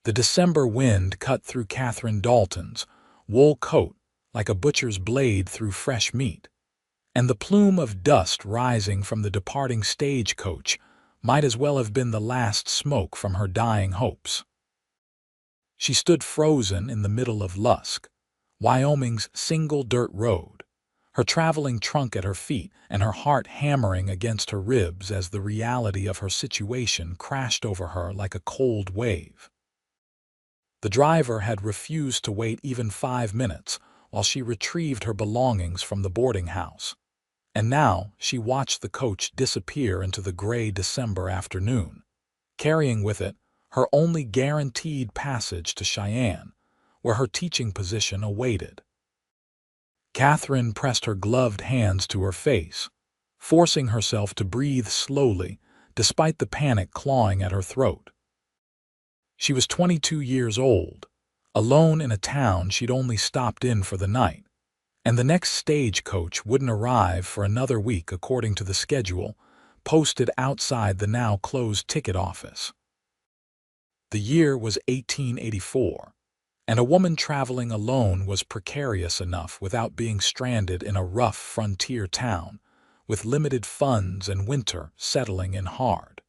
The December wind cut through Catherine Dalton's wool coat like a butcher's blade through fresh meat, and the plume of dust rising from the departing stagecoach might as well have been the last smoke from her dying hopes. She stood frozen in the middle of Lusk, Wyoming's single dirt road, her traveling trunk at her feet and her heart hammering against her ribs as the reality of her situation crashed over her like a cold wave. The driver had refused to wait even 5 minutes while she retrieved her belongings from the boarding house, and now she watched the coach disappear into the gray December afternoon, carrying with it her only guaranteed passage to Cheyenne, where her teaching position awaited. Catherine pressed her gloved hands to her face, forcing herself to breathe slowly despite the panic clawing at her throat. She was 22 years old, alone in a town she'd only stopped in for the night, and the next stagecoach wouldn't arrive for another week according to the schedule posted outside the now-closed ticket office. The year was 1884, and a woman traveling alone was precarious enough without being stranded in a rough frontier town with limited funds and winter settling in hard.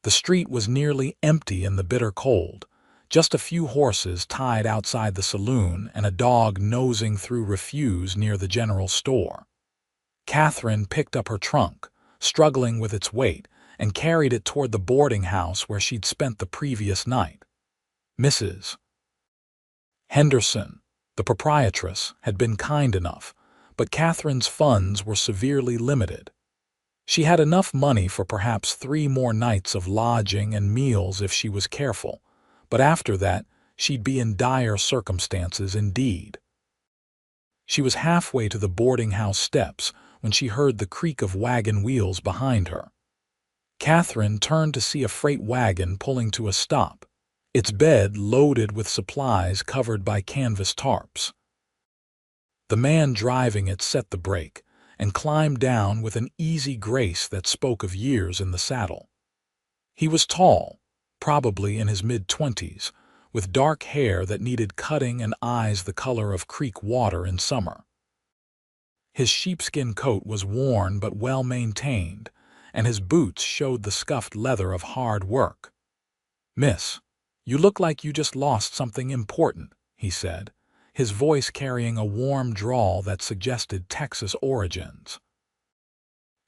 The street was nearly empty in the bitter cold, just a few horses tied outside the saloon and a dog nosing through refuse near the general store. Catherine picked up her trunk, struggling with its weight, and carried it toward the boarding house where she'd spent the previous night. Mrs. Henderson, the proprietress, had been kind enough, but Catherine's funds were severely limited. She had enough money for perhaps 3 more nights of lodging and meals if she was careful, but after that, she'd be in dire circumstances indeed. She was halfway to the boarding house steps when she heard the creak of wagon wheels behind her. Catherine turned to see a freight wagon pulling to a stop, its bed loaded with supplies covered by canvas tarps. The man driving it set the brake and climbed down with an easy grace that spoke of years in the saddle. He was tall, probably in his mid-20s, with dark hair that needed cutting and eyes the color of creek water in summer. His sheepskin coat was worn but well-maintained, and his boots showed the scuffed leather of hard work. "Miss, you look like you just lost something important," he said, his voice carrying a warm drawl that suggested Texas origins.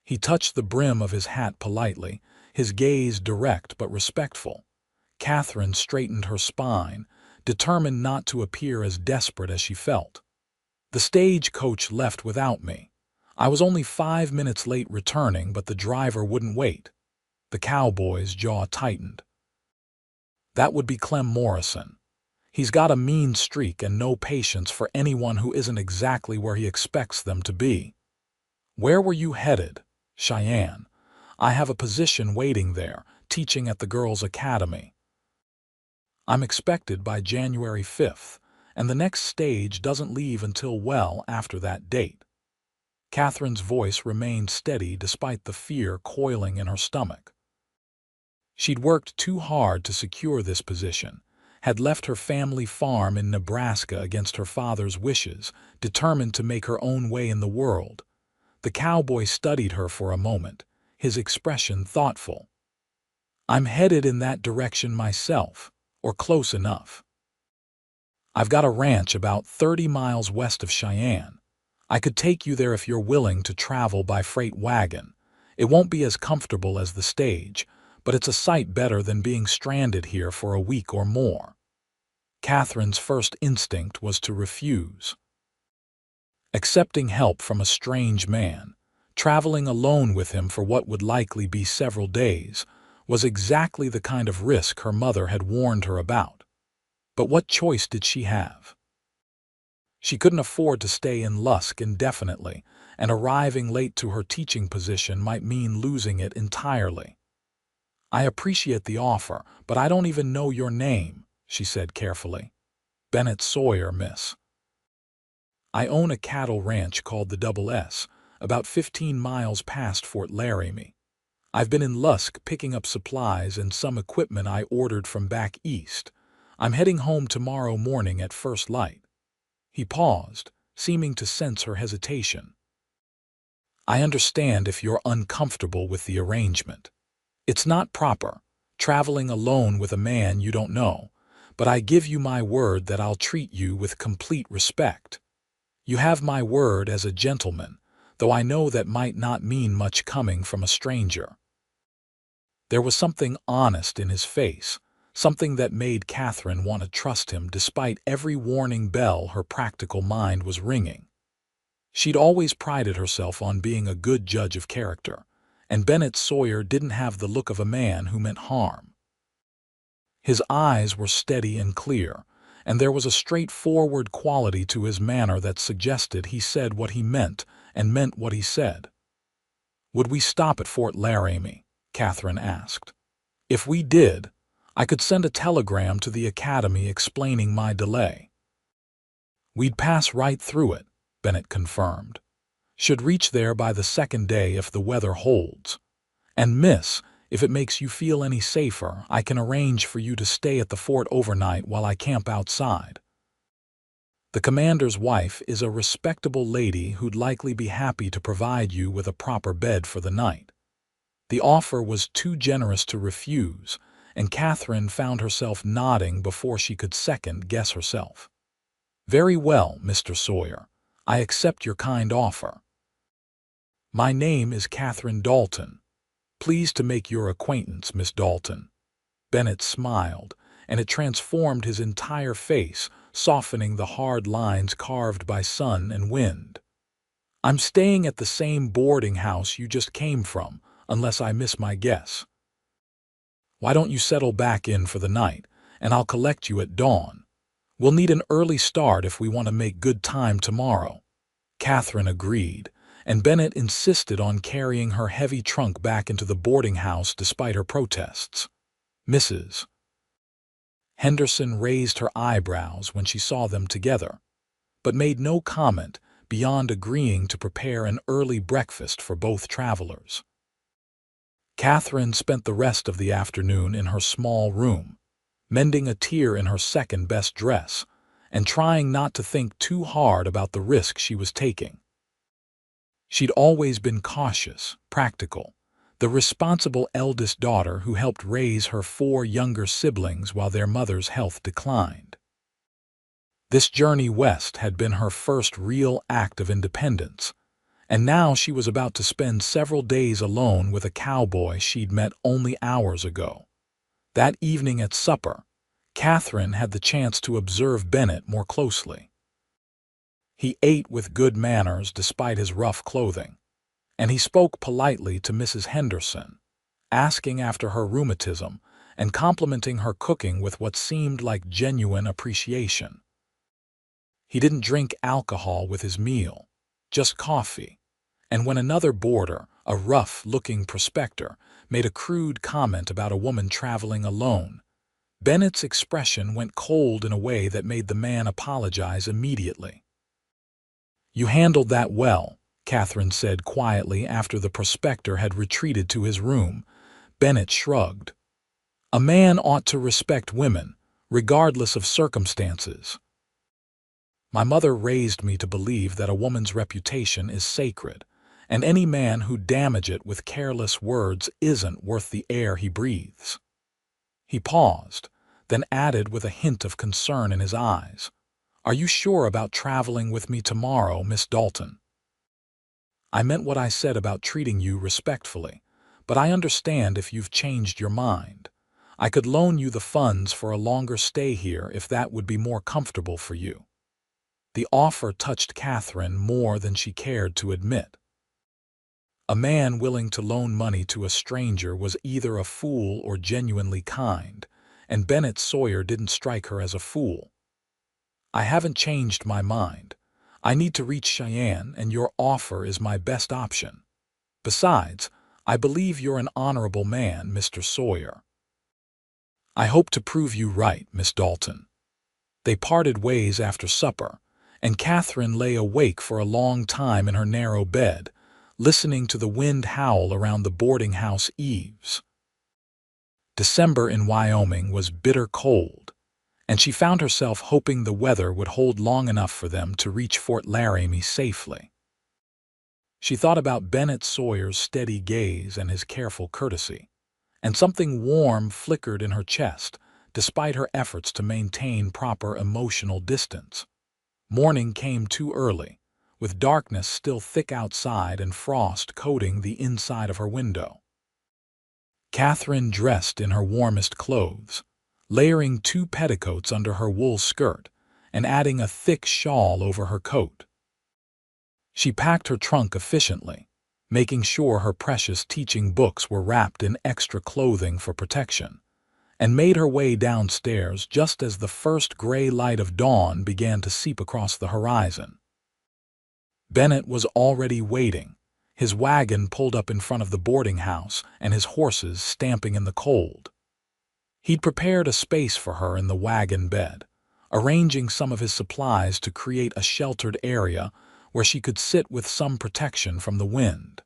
He touched the brim of his hat politely, his gaze direct but respectful. Catherine straightened her spine, determined not to appear as desperate as she felt. "The stagecoach left without me. I was only 5 minutes late returning, but the driver wouldn't wait." The cowboy's jaw tightened. "That would be Clem Morrison. He's got a mean streak and no patience for anyone who isn't exactly where he expects them to be." "Where were you headed?" "Cheyenne. I have a position waiting there, teaching at the girls' academy. I'm expected by January 5th, and the next stage doesn't leave until well after that date." Catherine's voice remained steady despite the fear coiling in her stomach. She'd worked too hard to secure this position, had left her family farm in Nebraska against her father's wishes, determined to make her own way in the world. The cowboy studied her for a moment, his expression thoughtful. "I'm headed in that direction myself, or close enough. I've got a ranch about 30 miles west of Cheyenne. I could take you there if you're willing to travel by freight wagon. It won't be as comfortable as the stage, but it's a sight better than being stranded here for a week or more." Catherine's first instinct was to refuse. Accepting help from a strange man, traveling alone with him for what would likely be several days, was exactly the kind of risk her mother had warned her about. But what choice did she have? She couldn't afford to stay in Lusk indefinitely, and arriving late to her teaching position might mean losing it entirely. "I appreciate the offer, but I don't even know your name," she said carefully. "Bennett Sawyer, miss. I own a cattle ranch called the Double S, about 15 miles past Fort Laramie. I've been in Lusk picking up supplies and some equipment I ordered from back east. I'm heading home tomorrow morning at first light." He paused, seeming to sense her hesitation. "I understand if you're uncomfortable with the arrangement. It's not proper, traveling alone with a man you don't know, but I give you my word that I'll treat you with complete respect. You have my word as a gentleman, though I know that might not mean much coming from a stranger." There was something honest in his face, something that made Catherine want to trust him despite every warning bell her practical mind was ringing. She'd always prided herself on being a good judge of character, and Bennett Sawyer didn't have the look of a man who meant harm. His eyes were steady and clear, and there was a straightforward quality to his manner that suggested he said what he meant and meant what he said. "Would we stop at Fort Laramie?" Catherine asked. "If we did, I could send a telegram to the academy explaining my delay." "We'd pass right through it," Bennett confirmed. "Should reach there by the second day if the weather holds. And miss, if it makes you feel any safer, I can arrange for you to stay at the fort overnight while I camp outside. The commander's wife is a respectable lady who'd likely be happy to provide you with a proper bed for the night." The offer was too generous to refuse, and Catherine found herself nodding before she could second-guess herself. "Very well, Mr. Sawyer. I accept your kind offer. My name is Catherine Dalton. Pleased to make your acquaintance, Miss Dalton." Bennett smiled, and it transformed his entire face, softening the hard lines carved by sun and wind. "I'm staying at the same boarding house you just came from, unless I miss my guess. Why don't you settle back in for the night, and I'll collect you at dawn. We'll need an early start if we want to make good time tomorrow." Catherine agreed, and Bennett insisted on carrying her heavy trunk back into the boarding house despite her protests. "Mrs. Henderson raised her eyebrows when she saw them together, but made no comment beyond agreeing to prepare an early breakfast for both travelers. Catherine spent the rest of the afternoon in her small room, mending a tear in her second-best dress, and trying not to think too hard about the risk she was taking. She'd always been cautious, practical, the responsible eldest daughter who helped raise her 4 younger siblings while their mother's health declined. This journey west had been her first real act of independence, and now she was about to spend several days alone with a cowboy she'd met only hours ago. That evening at supper, Catherine had the chance to observe Bennett more closely. He ate with good manners despite his rough clothing, and he spoke politely to Mrs. Henderson, asking after her rheumatism and complimenting her cooking with what seemed like genuine appreciation. He didn't drink alcohol with his meal, just coffee, and when another boarder, a rough-looking prospector, made a crude comment about a woman traveling alone, Bennett's expression went cold in a way that made the man apologize immediately. "You handled that well," Catherine said quietly after the prospector had retreated to his room. Bennett shrugged. "A man ought to respect women, regardless of circumstances. My mother raised me to believe that a woman's reputation is sacred, and any man who damages it with careless words isn't worth the air he breathes." He paused, then added with a hint of concern in his eyes, "Are you sure about traveling with me tomorrow, Miss Dalton? I meant what I said about treating you respectfully, but I understand if you've changed your mind. I could loan you the funds for a longer stay here if that would be more comfortable for you." The offer touched Catherine more than she cared to admit. A man willing to loan money to a stranger was either a fool or genuinely kind, and Bennett Sawyer didn't strike her as a fool. "I haven't changed my mind. I need to reach Cheyenne, and your offer is my best option. Besides, I believe you're an honorable man, Mr. Sawyer." "I hope to prove you right, Miss Dalton." They parted ways after supper, and Catherine lay awake for a long time in her narrow bed, listening to the wind howl around the boarding house eaves. December in Wyoming was bitter cold, and she found herself hoping the weather would hold long enough for them to reach Fort Laramie safely. She thought about Bennett Sawyer's steady gaze and his careful courtesy, and something warm flickered in her chest despite her efforts to maintain proper emotional distance. Morning came too early, with darkness still thick outside and frost coating the inside of her window. Catherine dressed in her warmest clothes, layering 2 petticoats under her wool skirt and adding a thick shawl over her coat. She packed her trunk efficiently, making sure her precious teaching books were wrapped in extra clothing for protection, and made her way downstairs just as the first gray light of dawn began to seep across the horizon. Bennett was already waiting, his wagon pulled up in front of the boarding house and his horses stamping in the cold. He'd prepared a space for her in the wagon bed, arranging some of his supplies to create a sheltered area where she could sit with some protection from the wind.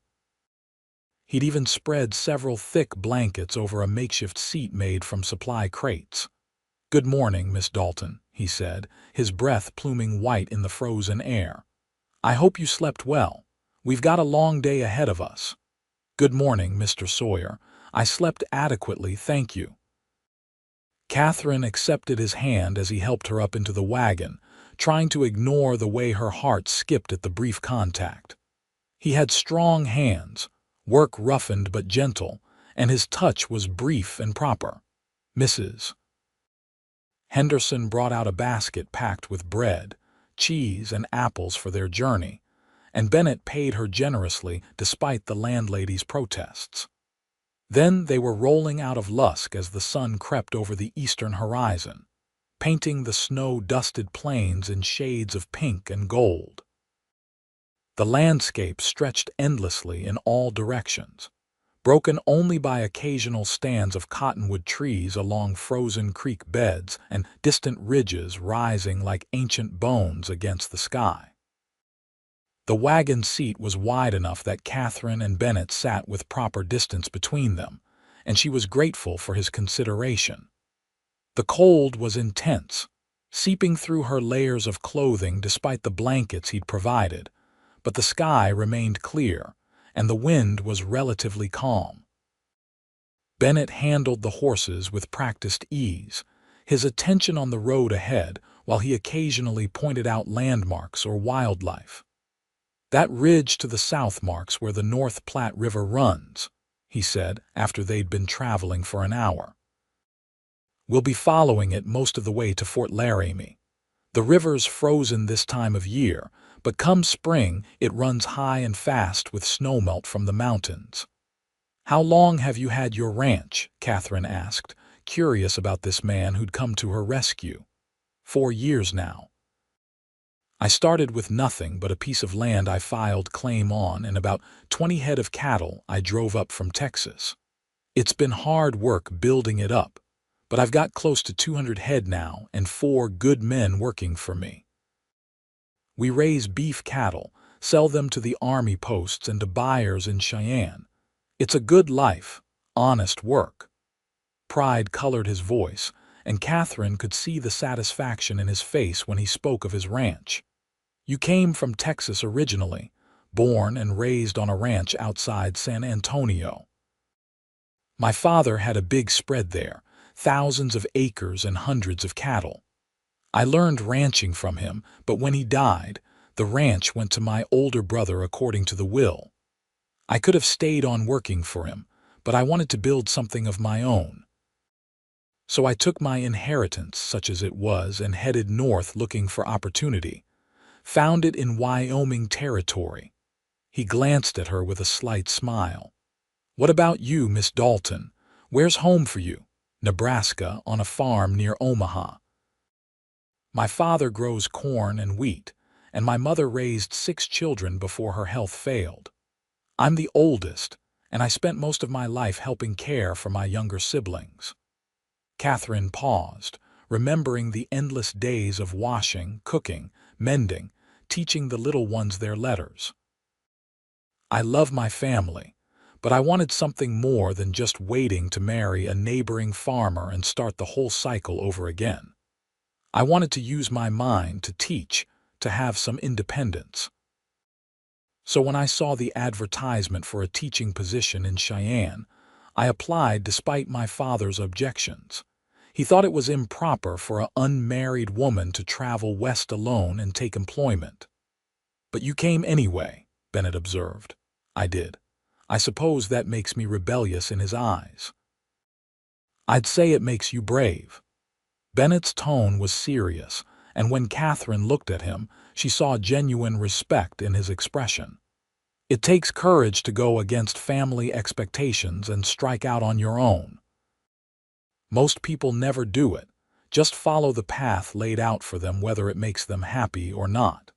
He'd even spread several thick blankets over a makeshift seat made from supply crates. "Good morning, Miss Dalton," he said, his breath pluming white in the frozen air. "I hope you slept well. We've got a long day ahead of us." "Good morning, Mr. Sawyer. I slept adequately, thank you." Catherine accepted his hand as he helped her up into the wagon, trying to ignore the way her heart skipped at the brief contact. He had strong hands, work roughened but gentle, and his touch was brief and proper. "Mrs. Henderson brought out a basket packed with bread, cheese, and apples for their journey, and Bennett paid her generously despite the landlady's protests. Then they were rolling out of Lusk as the sun crept over the eastern horizon, painting the snow-dusted plains in shades of pink and gold. The landscape stretched endlessly in all directions, broken only by occasional stands of cottonwood trees along frozen creek beds and distant ridges rising like ancient bones against the sky. The wagon seat was wide enough that Catherine and Bennett sat with proper distance between them, and she was grateful for his consideration. The cold was intense, seeping through her layers of clothing despite the blankets he'd provided, but the sky remained clear, and the wind was relatively calm. Bennett handled the horses with practiced ease, his attention on the road ahead while he occasionally pointed out landmarks or wildlife. "That ridge to the south marks where the North Platte River runs," he said after they'd been traveling for an hour. "We'll be following it most of the way to Fort Laramie. The river's frozen this time of year, but come spring it runs high and fast with snowmelt from the mountains." "How long have you had your ranch?" Catherine asked, curious about this man who'd come to her rescue. "4 years now. I started with nothing but a piece of land I filed claim on and about 20 head of cattle I drove up from Texas. It's been hard work building it up, but I've got close to 200 head now and 4 good men working for me. We raise beef cattle, sell them to the army posts and to buyers in Cheyenne. It's a good life, honest work." Pride colored his voice, and Catherine could see the satisfaction in his face when he spoke of his ranch. "You came from Texas originally, born and raised on a ranch outside San Antonio." "My father had a big spread there, thousands of acres and hundreds of cattle. I learned ranching from him, but when he died, the ranch went to my older brother according to the will. I could have stayed on working for him, but I wanted to build something of my own. So I took my inheritance, such as it was, and headed north looking for opportunity. Found it in Wyoming territory." He glanced at her with a slight smile. "What about you, Miss Dalton? Where's home for you?" "Nebraska, on a farm near Omaha. My father grows corn and wheat, and my mother raised 6 children before her health failed. I'm the oldest, and I spent most of my life helping care for my younger siblings." Catherine paused, remembering the endless days of washing, cooking, mending, teaching the little ones their letters. I love my family, but I wanted something more than just waiting to marry a neighboring farmer and start the whole cycle over again. I wanted to use my mind to teach, to have some independence. So when I saw the advertisement for a teaching position in Cheyenne, I applied despite my father's objections. He thought it was improper for an unmarried woman to travel west alone and take employment. "But you came anyway," Bennett observed. I did. I suppose that makes me rebellious in his eyes. "I'd say it makes you brave." Bennett's tone was serious, and when Catherine looked at him, she saw genuine respect in his expression. "It takes courage to go against family expectations and strike out on your own. Most people never do it, just follow the path laid out for them whether it makes them happy or not."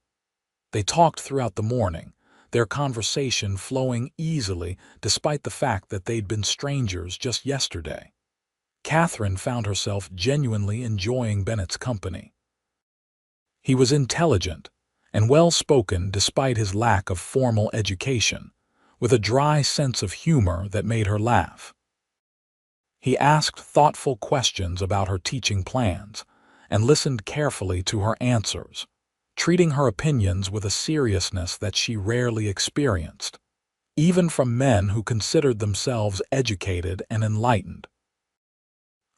They talked throughout the morning, their conversation flowing easily despite the fact that they'd been strangers just yesterday. Catherine found herself genuinely enjoying Bennett's company. He was intelligent and well-spoken despite his lack of formal education, with a dry sense of humor that made her laugh. He asked thoughtful questions about her teaching plans and listened carefully to her answers, treating her opinions with a seriousness that she rarely experienced, even from men who considered themselves educated and enlightened.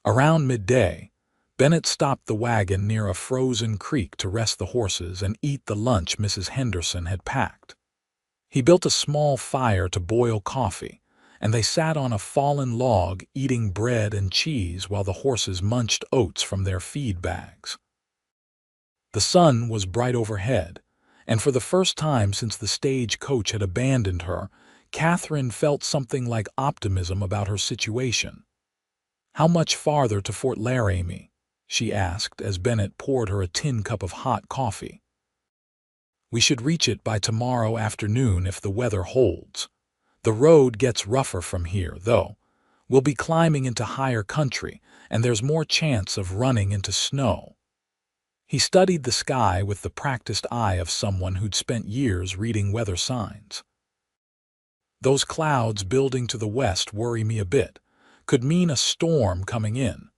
Around midday, Bennett stopped the wagon near a frozen creek to rest the horses and eat the lunch Mrs. Henderson had packed. He built a small fire to boil coffee, and they sat on a fallen log eating bread and cheese while the horses munched oats from their feed bags. The sun was bright overhead, and for the first time since the stagecoach had abandoned her, Catherine felt something like optimism about her situation. "How much farther to Fort Laramie?" she asked as Bennett poured her a tin cup of hot coffee. "We should reach it by tomorrow afternoon if the weather holds. The road gets rougher from here, though. We'll be climbing into higher country, and there's more chance of running into snow." He studied the sky with the practiced eye of someone who'd spent years reading weather signs. "Those clouds building to the west worry me a bit. Could mean a storm coming in."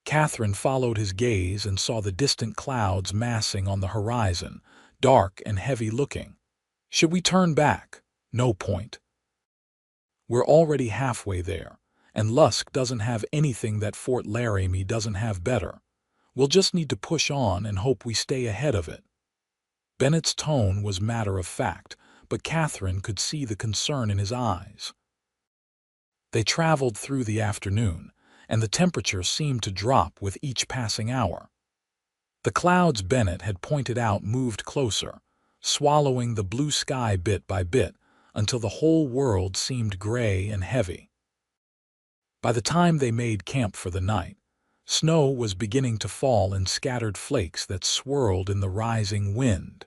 Catherine followed his gaze and saw the distant clouds massing on the horizon, dark and heavy-looking. "Should we turn back?" "No point. We're already halfway there, and Lusk doesn't have anything that Fort Laramie doesn't have better. We'll just need to push on and hope we stay ahead of it." Bennett's tone was matter-of-fact, but Catherine could see the concern in his eyes. They traveled through the afternoon, and the temperature seemed to drop with each passing hour. The clouds Bennett had pointed out moved closer, swallowing the blue sky bit by bit until the whole world seemed gray and heavy. By the time they made camp for the night, snow was beginning to fall in scattered flakes that swirled in the rising wind.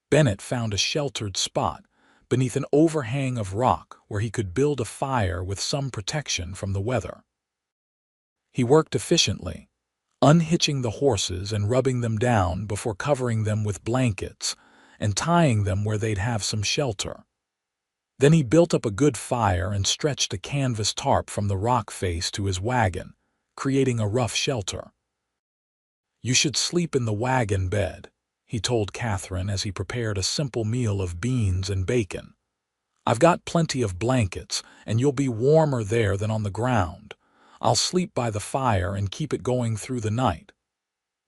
Bennett found a sheltered spot beneath an overhang of rock where he could build a fire with some protection from the weather. He worked efficiently, unhitching the horses and rubbing them down before covering them with blankets and tying them where they'd have some shelter. Then he built up a good fire and stretched a canvas tarp from the rock face to his wagon, creating a rough shelter. "You should sleep in the wagon bed," he told Catherine as he prepared a simple meal of beans and bacon. "I've got plenty of blankets, and you'll be warmer there than on the ground. I'll sleep by the fire and keep it going through the night."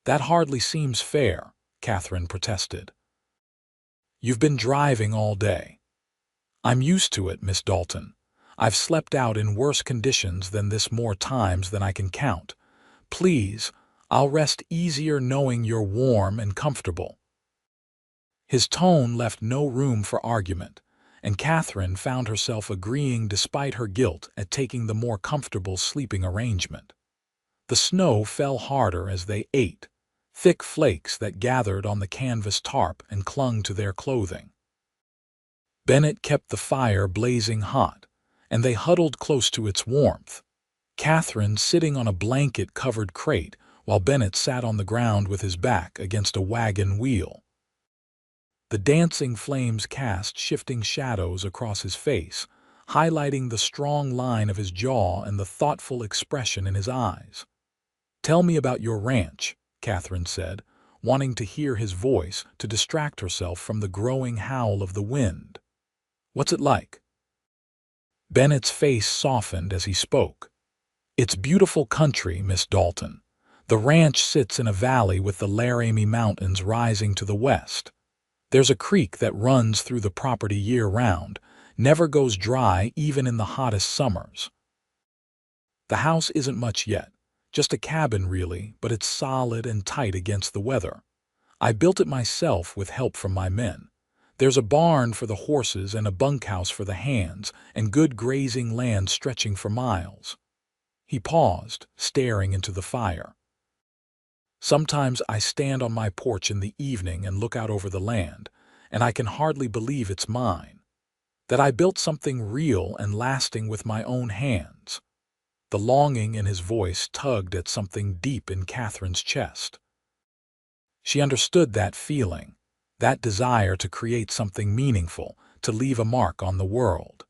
"That hardly seems fair," Catherine protested. "You've been driving all day." "I'm used to it, Miss Dalton. I've slept out in worse conditions than this more times than I can count. Please, I'll rest easier knowing you're warm and comfortable." His tone left no room for argument, and Catherine found herself agreeing despite her guilt at taking the more comfortable sleeping arrangement. The snow fell harder as they ate, thick flakes that gathered on the canvas tarp and clung to their clothing. Bennett kept the fire blazing hot, and they huddled close to its warmth, Catherine sitting on a blanket-covered crate while Bennett sat on the ground with his back against a wagon wheel. The dancing flames cast shifting shadows across his face, highlighting the strong line of his jaw and the thoughtful expression in his eyes. "Tell me about your ranch," Catherine said, wanting to hear his voice to distract herself from the growing howl of the wind. "What's it like?" Bennett's face softened as he spoke. "It's beautiful country, Miss Dalton. The ranch sits in a valley with the Laramie Mountains rising to the west. There's a creek that runs through the property year-round, never goes dry even in the hottest summers. The house isn't much yet, just a cabin really, but it's solid and tight against the weather. I built it myself with help from my men. There's a barn for the horses and a bunkhouse for the hands, and good grazing land stretching for miles." He paused, staring into the fire. "Sometimes I stand on my porch in the evening and look out over the land, and I can hardly believe it's mine. That I built something real and lasting with my own hands." The longing in his voice tugged at something deep in Catherine's chest. She understood that feeling, that desire to create something meaningful, to leave a mark on the world.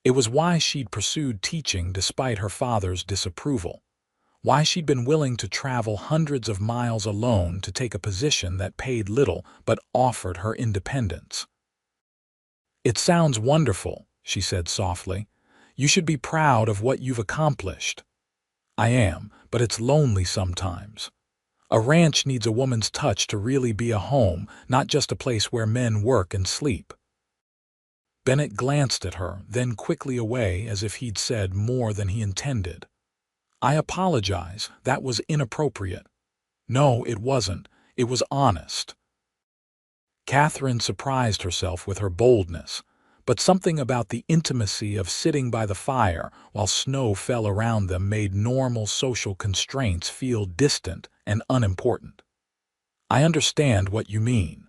It was why she'd pursued teaching despite her father's disapproval. Why she'd been willing to travel hundreds of miles alone to take a position that paid little but offered her independence. "It sounds wonderful," she said softly. "You should be proud of what you've accomplished." "I am, but it's lonely sometimes. A ranch needs a woman's touch to really be a home, not just a place where men work and sleep." Bennett glanced at her, then quickly away as if he'd said more than he intended. "I apologize, that was inappropriate." "No, it wasn't. It was honest." Catherine surprised herself with her boldness, but something about the intimacy of sitting by the fire while snow fell around them made normal social constraints feel distant and unimportant. "I understand what you mean.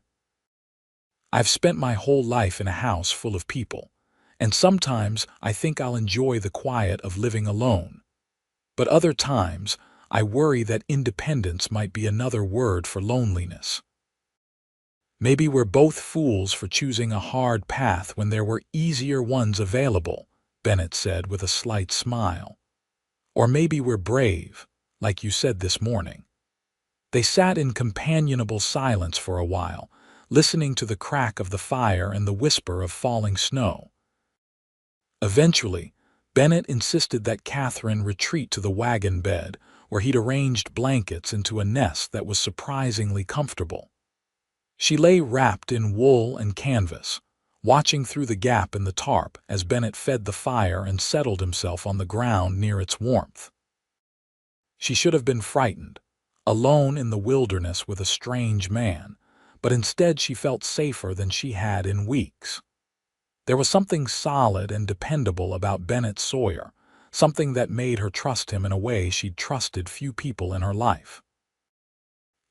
I've spent my whole life in a house full of people, and sometimes I think I'll enjoy the quiet of living alone. But other times, I worry that independence might be another word for loneliness." "Maybe we're both fools for choosing a hard path when there were easier ones available," Bennett said with a slight smile. "Or maybe we're brave, like you said this morning." They sat in companionable silence for a while, listening to the crack of the fire and the whisper of falling snow. Eventually, Bennett insisted that Catherine retreat to the wagon bed, where he'd arranged blankets into a nest that was surprisingly comfortable. She lay wrapped in wool and canvas, watching through the gap in the tarp as Bennett fed the fire and settled himself on the ground near its warmth. She should have been frightened, alone in the wilderness with a strange man, but instead she felt safer than she had in weeks. There was something solid and dependable about Bennett Sawyer, something that made her trust him in a way she'd trusted few people in her life.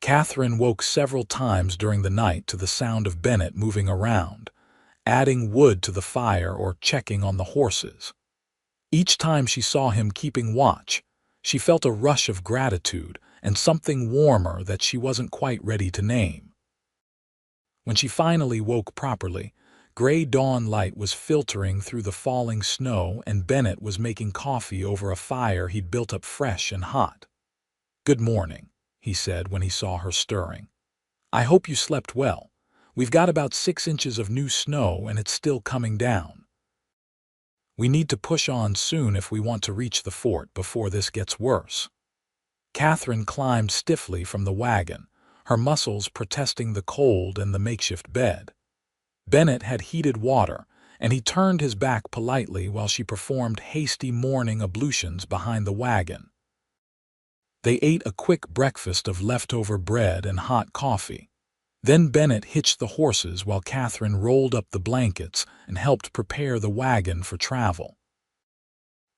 Catherine woke several times during the night to the sound of Bennett moving around, adding wood to the fire or checking on the horses. Each time she saw him keeping watch, she felt a rush of gratitude and something warmer that she wasn't quite ready to name. When she finally woke properly, gray dawn light was filtering through the falling snow and Bennett was making coffee over a fire he'd built up fresh and hot. "Good morning," he said when he saw her stirring. "I hope you slept well. We've got about 6 inches of new snow and it's still coming down. We need to push on soon if we want to reach the fort before this gets worse." Catherine climbed stiffly from the wagon, her muscles protesting the cold and the makeshift bed. Bennett had heated water, and he turned his back politely while she performed hasty morning ablutions behind the wagon. They ate a quick breakfast of leftover bread and hot coffee. Then Bennett hitched the horses while Catherine rolled up the blankets and helped prepare the wagon for travel.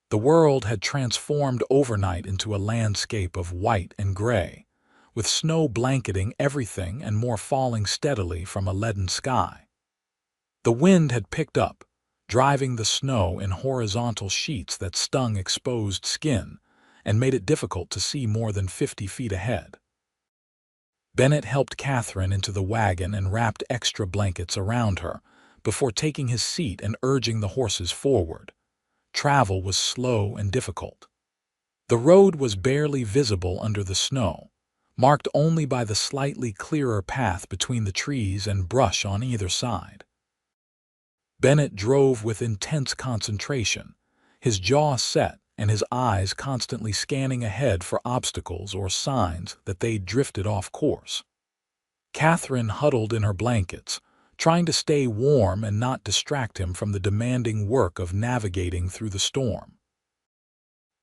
The world had transformed overnight into a landscape of white and gray, with snow blanketing everything and more falling steadily from a leaden sky. The wind had picked up, driving the snow in horizontal sheets that stung exposed skin and made it difficult to see more than 50 feet ahead. Bennett helped Catherine into the wagon and wrapped extra blankets around her, before taking his seat and urging the horses forward. Travel was slow and difficult. The road was barely visible under the snow, marked only by the slightly clearer path between the trees and brush on either side. Bennett drove with intense concentration, his jaw set and his eyes constantly scanning ahead for obstacles or signs that they'd drifted off course. Catherine huddled in her blankets, trying to stay warm and not distract him from the demanding work of navigating through the storm.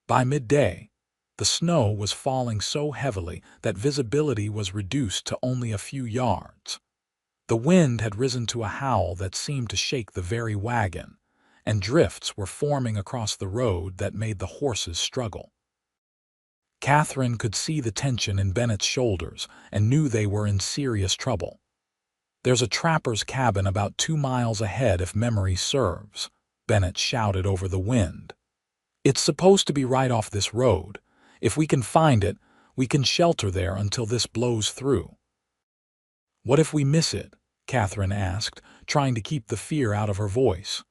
By midday, the snow was falling so heavily that visibility was reduced to only a few yards. The wind had risen to a howl that seemed to shake the very wagon, and drifts were forming across the road that made the horses struggle. Catherine could see the tension in Bennett's shoulders and knew they were in serious trouble. "There's a trapper's cabin about 2 miles ahead if memory serves," Bennett shouted over the wind. "It's supposed to be right off this road. If we can find it, we can shelter there until this blows through." "What if we miss it?" Catherine asked, trying to keep the fear out of her voice.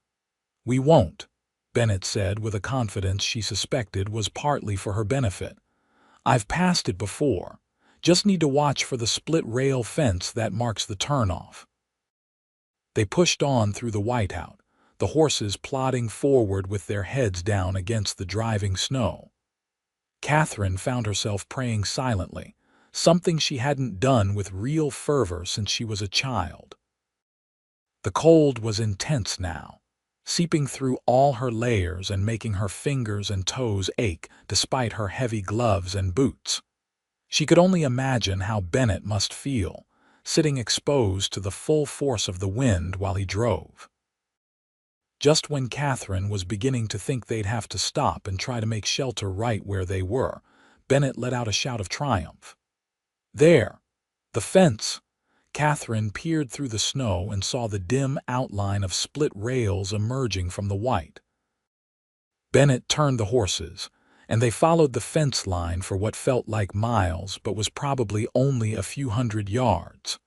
"We won't," Bennett said with a confidence she suspected was partly for her benefit. "I've passed it before. Just need to watch for the split-rail fence that marks the turnoff." They pushed on through the whiteout, the horses plodding forward with their heads down against the driving snow. Catherine found herself praying silently, something she hadn't done with real fervor since she was a child. The cold was intense now, seeping through all her layers and making her fingers and toes ache despite her heavy gloves and boots. She could only imagine how Bennett must feel, sitting exposed to the full force of the wind while he drove. Just when Catherine was beginning to think they'd have to stop and try to make shelter right where they were, Bennett let out a shout of triumph. "There! The fence!" Catherine peered through the snow and saw the dim outline of split rails emerging from the white. Bennett turned the horses, and they followed the fence line for what felt like miles but was probably only a few hundred yards.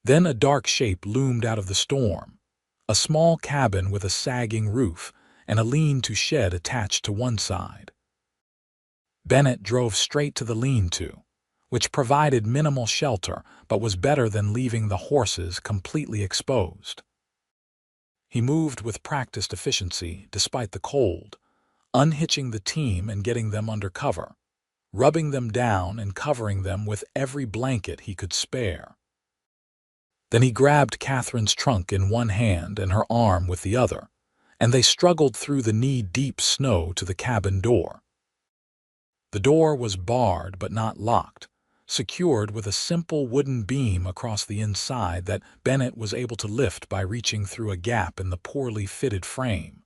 Then a dark shape loomed out of the storm, a small cabin with a sagging roof and a lean-to shed attached to one side. Bennett drove straight to the lean-to, which provided minimal shelter but was better than leaving the horses completely exposed. He moved with practiced efficiency despite the cold, unhitching the team and getting them under cover, rubbing them down and covering them with every blanket he could spare. Then he grabbed Catherine's trunk in one hand and her arm with the other, and they struggled through the knee-deep snow to the cabin door. The door was barred but not locked, secured with a simple wooden beam across the inside that Bennett was able to lift by reaching through a gap in the poorly fitted frame.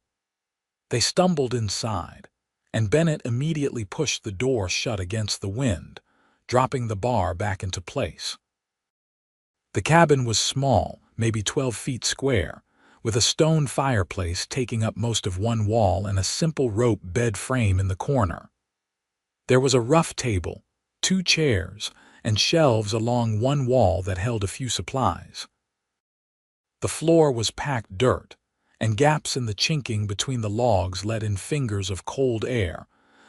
They stumbled inside, and Bennett immediately pushed the door shut against the wind, dropping the bar back into place. The cabin was small, maybe 12 feet square, with a stone fireplace taking up most of one wall and a simple rope bed frame in the corner. There was a rough table, 2 chairs, and shelves along one wall that held a few supplies. The floor was packed dirt, and gaps in the chinking between the logs let in fingers of cold air,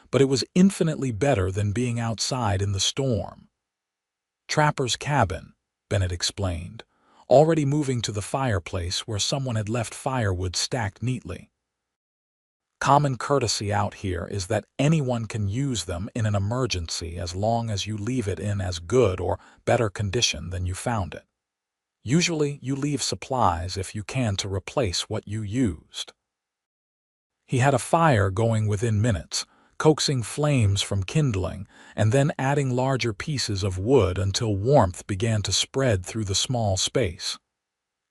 but it was infinitely better than being outside in the storm. "Trapper's cabin," Bennett explained, already moving to the fireplace where someone had left firewood stacked neatly. "Common courtesy out here is that anyone can use them in an emergency as long as you leave it in as good or better condition than you found it. Usually you leave supplies if you can to replace what you used." He had a fire going within minutes, coaxing flames from kindling and then adding larger pieces of wood until warmth began to spread through the small space.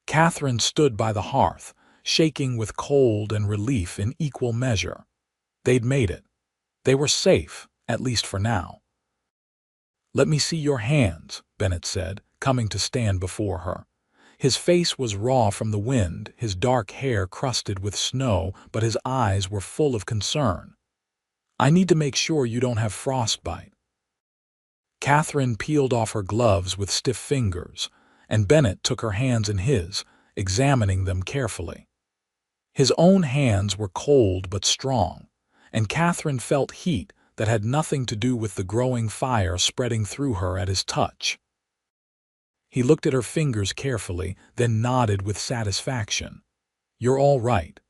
Catherine stood by the hearth, shaking with cold and relief in equal measure. They'd made it. They were safe, at least for now. "Let me see your hands," Bennett said, coming to stand before her. His face was raw from the wind, his dark hair crusted with snow, but his eyes were full of concern. "I need to make sure you don't have frostbite." Catherine peeled off her gloves with stiff fingers, and Bennett took her hands in his, examining them carefully. His own hands were cold but strong, and Catherine felt heat that had nothing to do with the growing fire spreading through her at his touch. He looked at her fingers carefully, then nodded with satisfaction. "You're all right.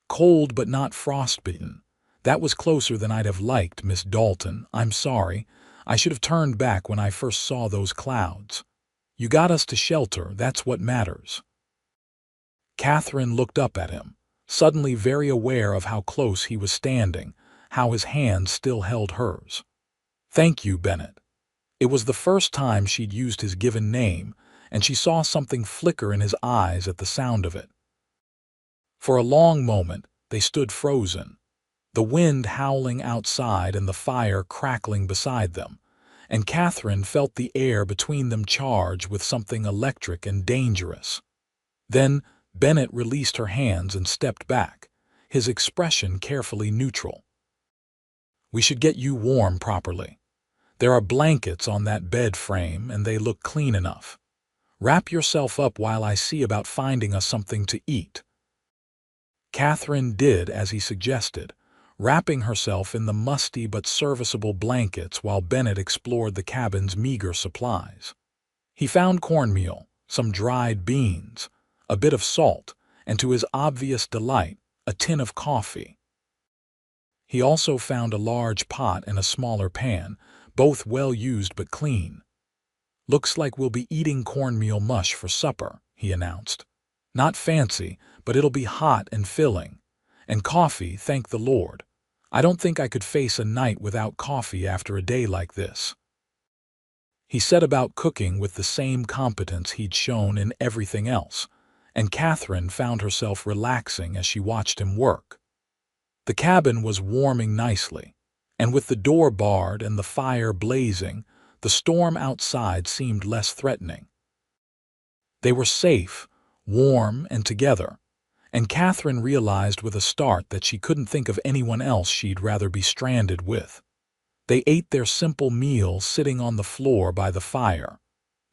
Cold but not frostbitten. That was closer than I'd have liked, Miss Dalton. I'm sorry. I should have turned back when I first saw those clouds. You got us to shelter, that's what matters." Catherine looked up at him, suddenly very aware of how close he was standing, how his hand still held hers. "Thank you, Bennett." It was the first time she'd used his given name, and she saw something flicker in his eyes at the sound of it. For a long moment, they stood frozen, the wind howling outside and the fire crackling beside them, and Catherine felt the air between them charge with something electric and dangerous. Then Bennett released her hands and stepped back, his expression carefully neutral. "We should get you warm properly. There are blankets on that bed frame, and they look clean enough. Wrap yourself up while I see about finding us something to eat." Catherine did as he suggested, wrapping herself in the musty but serviceable blankets while Bennett explored the cabin's meager supplies. He found cornmeal, some dried beans, a bit of salt, and to his obvious delight, a tin of coffee. He also found a large pot and a smaller pan, both well used but clean. "Looks like we'll be eating cornmeal mush for supper," he announced. "Not fancy, but it'll be hot and filling. And coffee, thank the Lord. I don't think I could face a night without coffee after a day like this." He set about cooking with the same competence he'd shown in everything else, and Catherine found herself relaxing as she watched him work. The cabin was warming nicely, and with the door barred and the fire blazing, the storm outside seemed less threatening. They were safe, warm, and together, and Catherine realized with a start that she couldn't think of anyone else she'd rather be stranded with. They ate their simple meal sitting on the floor by the fire,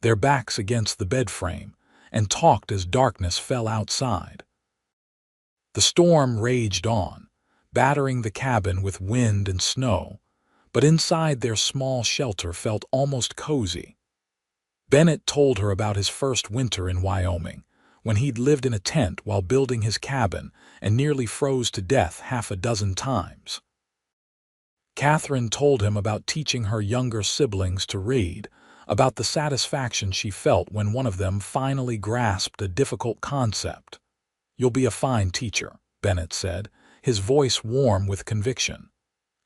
their backs against the bed frame, and talked as darkness fell outside. The storm raged on, battering the cabin with wind and snow, but inside their small shelter felt almost cozy. Bennett told her about his first winter in Wyoming, when he'd lived in a tent while building his cabin and nearly froze to death half a dozen times. Catherine told him about teaching her younger siblings to read, about the satisfaction she felt when one of them finally grasped a difficult concept. "You'll be a fine teacher," Bennett said, his voice warm with conviction.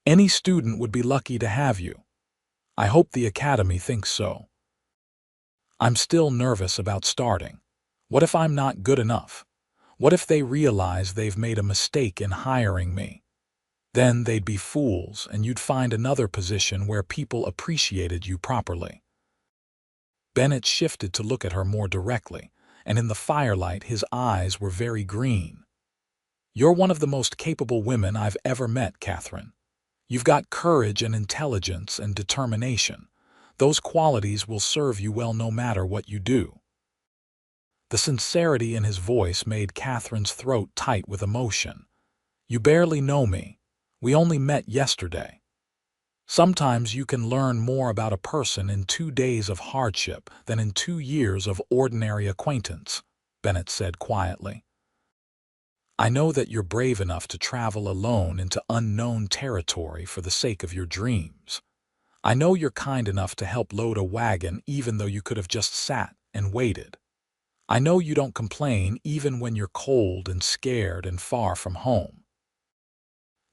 "Any student would be lucky to have you. I hope the academy thinks so. I'm still nervous about starting. What if I'm not good enough? What if they realize they've made a mistake in hiring me? Then they'd be fools, and you'd find another position where people appreciated you properly." Bennett shifted to look at her more directly, and in the firelight his eyes were very green. "You're one of the most capable women I've ever met, Catherine. You've got courage and intelligence and determination. Those qualities will serve you well no matter what you do." The sincerity in his voice made Catherine's throat tight with emotion. "You barely know me. We only met yesterday. Sometimes you can learn more about a person in 2 days of hardship than in 2 years of ordinary acquaintance," Bennett said quietly. "I know that you're brave enough to travel alone into unknown territory for the sake of your dreams. I know you're kind enough to help load a wagon even though you could have just sat and waited. I know you don't complain even when you're cold and scared and far from home.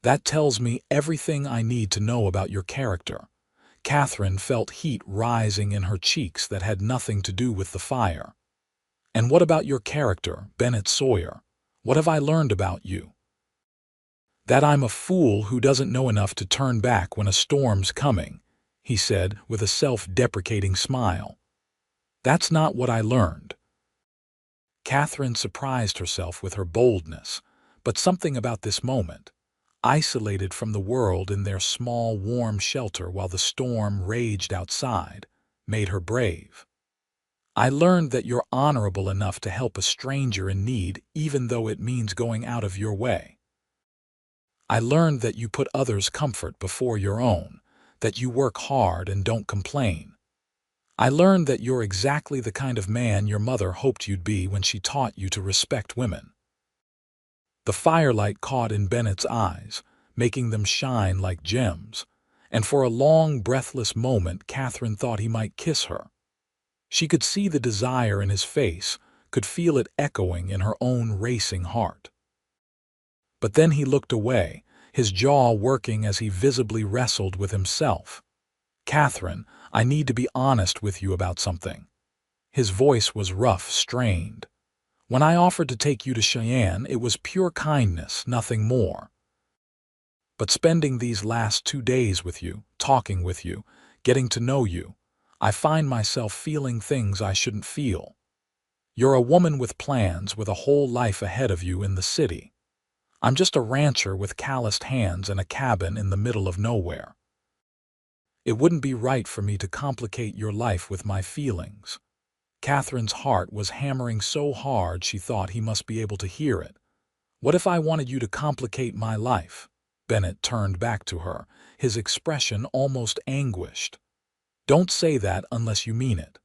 That tells me everything I need to know about your character." Catherine felt heat rising in her cheeks that had nothing to do with the fire. "And what about your character, Bennett Sawyer? What have I learned about you?" "That I'm a fool who doesn't know enough to turn back when a storm's coming," he said with a self-deprecating smile. "That's not what I learned." Catherine surprised herself with her boldness, but something about this moment, isolated from the world in their small, warm shelter while the storm raged outside, made her brave. I learned that you're honorable enough to help a stranger in need even though it means going out of your way. I learned that you put others' comfort before your own, that you work hard and don't complain. I learned that you're exactly the kind of man your mother hoped you'd be when she taught you to respect women. The firelight caught in Bennett's eyes, making them shine like gems, and for a long, breathless moment Catherine thought he might kiss her. She could see the desire in his face, could feel it echoing in her own racing heart. But then he looked away, his jaw working as he visibly wrestled with himself. "Catherine, I need to be honest with you about something." His voice was rough, strained. "When I offered to take you to Cheyenne, it was pure kindness, nothing more. But spending these last 2 days with you, talking with you, getting to know you, I find myself feeling things I shouldn't feel. You're a woman with plans, with a whole life ahead of you in the city. I'm just a rancher with calloused hands and a cabin in the middle of nowhere. It wouldn't be right for me to complicate your life with my feelings." Catherine's heart was hammering so hard she thought he must be able to hear it. "What if I wanted you to complicate my life?" Bennett turned back to her, his expression almost anguished. "Don't say that unless you mean it.